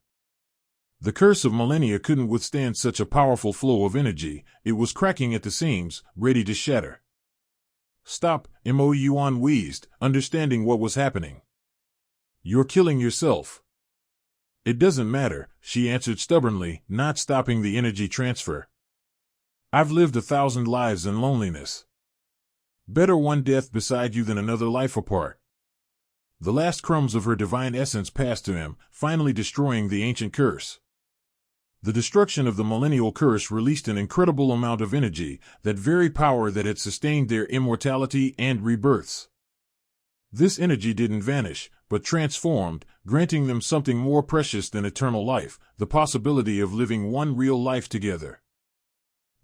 The curse of millennia couldn't withstand such a powerful flow of energy, it was cracking at the seams, ready to shatter. Stop, Mo Yuan wheezed, understanding what was happening. You're killing yourself. It doesn't matter, she answered stubbornly, not stopping the energy transfer. I've lived 1,000 lives in loneliness. Better one death beside you than another life apart. The last crumbs of her divine essence passed to him, finally destroying the ancient curse. The destruction of the millennial curse released an incredible amount of energy, that very power that had sustained their immortality and rebirths. This energy didn't vanish, but transformed, granting them something more precious than eternal life, the possibility of living one real life together.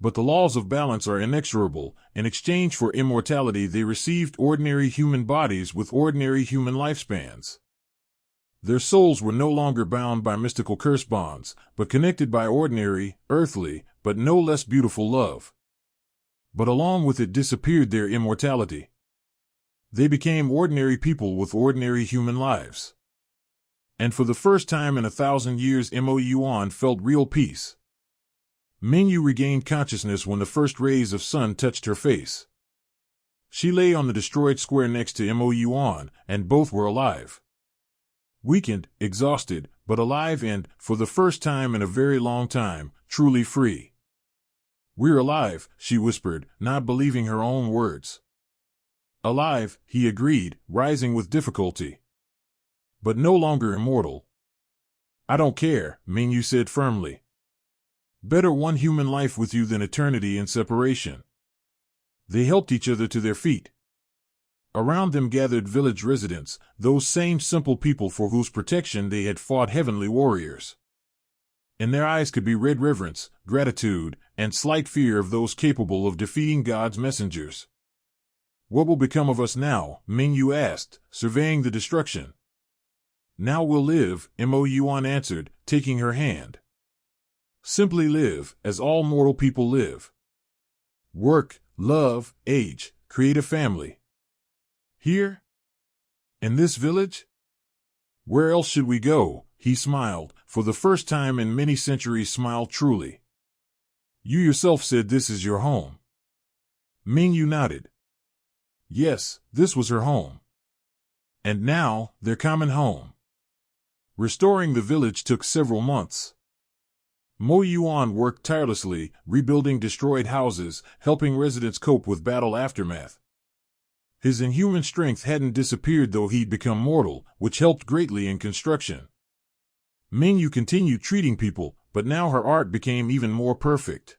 But the laws of balance are inexorable. In exchange for immortality, they received ordinary human bodies with ordinary human lifespans. Their souls were no longer bound by mystical curse bonds, but connected by ordinary, earthly, but no less beautiful love. But along with it disappeared their immortality. They became ordinary people with ordinary human lives. And for the first time in 1,000 years, Mo Yuan felt real peace. Mingyu regained consciousness when the first rays of sun touched her face. She lay on the destroyed square next to Mo Yuan, and both were alive. weakened, exhausted, but alive and, for the first time in a very long time, truly free. "We're alive," she whispered, not believing her own words. "Alive," he agreed, rising with difficulty. "But no longer immortal." "I don't care," Mingyu said firmly. "Better one human life with you than eternity in separation." They helped each other to their feet. Around them gathered village residents, those same simple people for whose protection they had fought heavenly warriors. In their eyes could be read reverence, gratitude, and slight fear of those capable of defeating God's messengers. "What will become of us now?" Mingyu asked, surveying the destruction. "Now we'll live," Mo Yuan answered, taking her hand. "Simply live, as all mortal people live. Work, love, age, create a family. Here? In this village? Where else should we go?" He smiled, for the first time in many centuries smiled truly. "You yourself said this is your home." Mingyu nodded. Yes, this was her home. And now, their common home. Restoring the village took several months. Mo Yuan worked tirelessly, rebuilding destroyed houses, helping residents cope with battle aftermath. His inhuman strength hadn't disappeared though he'd become mortal, which helped greatly in construction. Mingyu continued treating people, but now her art became even more perfect.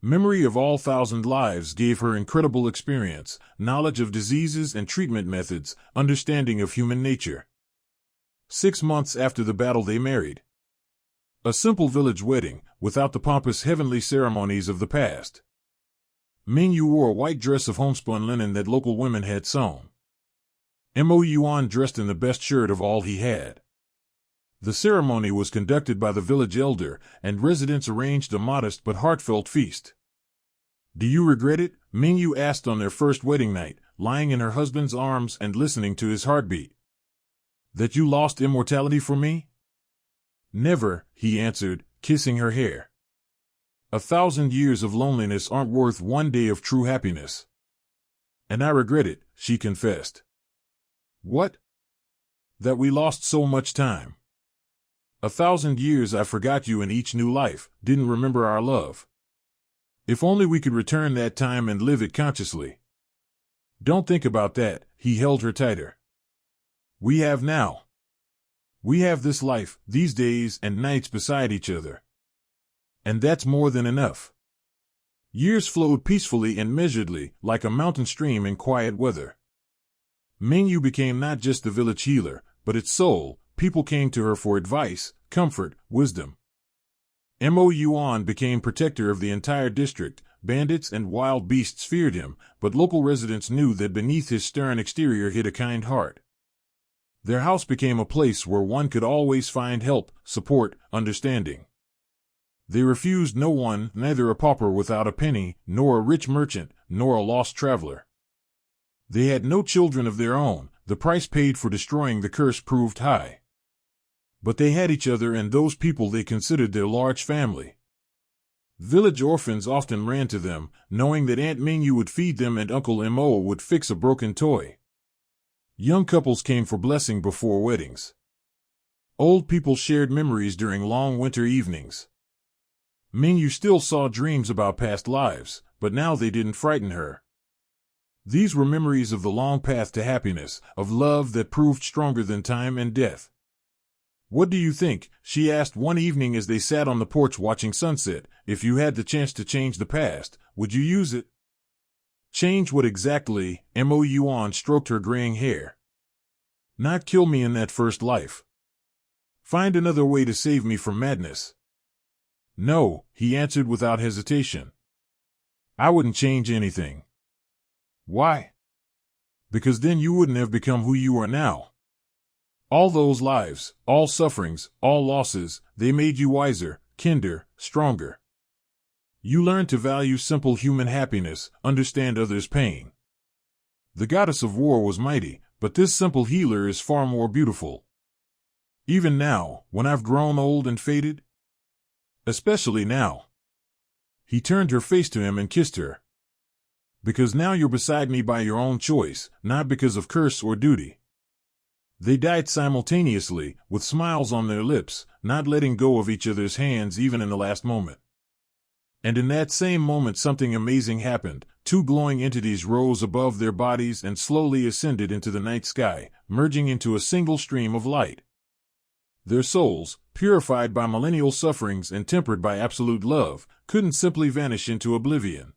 Memory of all thousand lives gave her incredible experience, knowledge of diseases and treatment methods, understanding of human nature. 6 months after the battle they married. A simple village wedding, without the pompous heavenly ceremonies of the past. Mingyu wore a white dress of homespun linen that local women had sewn. Mo Yuan dressed in the best shirt of all he had. The ceremony was conducted by the village elder, and residents arranged a modest but heartfelt feast. "Do you regret it?" Mingyu asked on their first wedding night, lying in her husband's arms and listening to his heartbeat. "That you lost immortality for me?" "Never," he answered, kissing her hair. 1,000 years of loneliness aren't worth 1 day of true happiness. And I regret it, she confessed. What? That we lost so much time. 1,000 years I forgot you in each new life, didn't remember our love. If only we could return that time and live it consciously. Don't think about that, he held her tighter. We have now. We have this life, these days and nights beside each other. And that's more than enough. Years flowed peacefully and measuredly, like a mountain stream in quiet weather. Mingyu became not just the village healer, but its soul. People came to her for advice, comfort, wisdom. Mo Yuan became protector of the entire district. Bandits and wild beasts feared him, but local residents knew that beneath his stern exterior hid a kind heart. Their house became a place where one could always find help, support, understanding. They refused no one, neither a pauper without a penny, nor a rich merchant, nor a lost traveler. They had no children of their own. The price paid for destroying the curse proved high. But they had each other and those people they considered their large family. Village orphans often ran to them, knowing that Aunt Mingyu would feed them and Uncle Mo would fix a broken toy. Young couples came for blessing before weddings. Old people shared memories during long winter evenings. Mingyu still saw dreams about past lives, but now they didn't frighten her. These were memories of the long path to happiness, of love that proved stronger than time and death. What do you think, she asked one evening as they sat on the porch watching sunset, if you had the chance to change the past, would you use it? Change what exactly? Mo Yuan stroked her graying hair. Not kill me in that first life. Find another way to save me from madness. No, he answered without hesitation. I wouldn't change anything. Why? Because then you wouldn't have become who you are now. All those lives, all sufferings, all losses, they made you wiser, kinder, stronger. You learned to value simple human happiness, understand others' pain. The goddess of war was mighty, but this simple healer is far more beautiful. Even now, when I've grown old and faded? Especially now. He turned her face to him and kissed her. Because now you're beside me by your own choice, not because of curse or duty. They died simultaneously, with smiles on their lips, not letting go of each other's hands even in the last moment. And in that same moment something amazing happened. Two glowing entities rose above their bodies and slowly ascended into the night sky, merging into a single stream of light. Their souls, purified by millennial sufferings and tempered by absolute love, couldn't simply vanish into oblivion.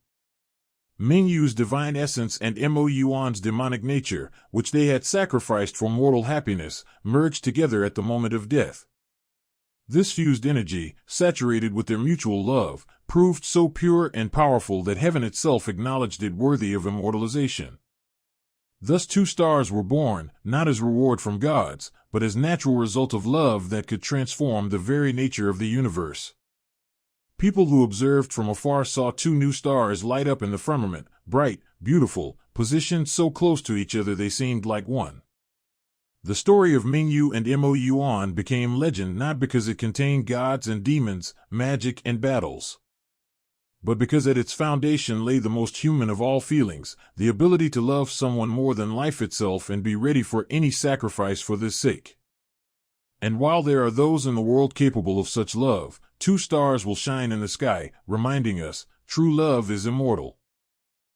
Mingyu's divine essence and Mo Yuan's demonic nature, which they had sacrificed for mortal happiness, merged together at the moment of death. This fused energy, saturated with their mutual love, proved so pure and powerful that heaven itself acknowledged it worthy of immortalization. Thus two stars were born, not as reward from gods, but as natural result of love that could transform the very nature of the universe. People who observed from afar saw two new stars light up in the firmament, bright, beautiful, positioned so close to each other they seemed like one. The story of Mingyu and Mo Yuan became legend not because it contained gods and demons, magic and battles, but because at its foundation lay the most human of all feelings, the ability to love someone more than life itself and be ready for any sacrifice for this sake. And while there are those in the world capable of such love, two stars will shine in the sky, reminding us, true love is immortal.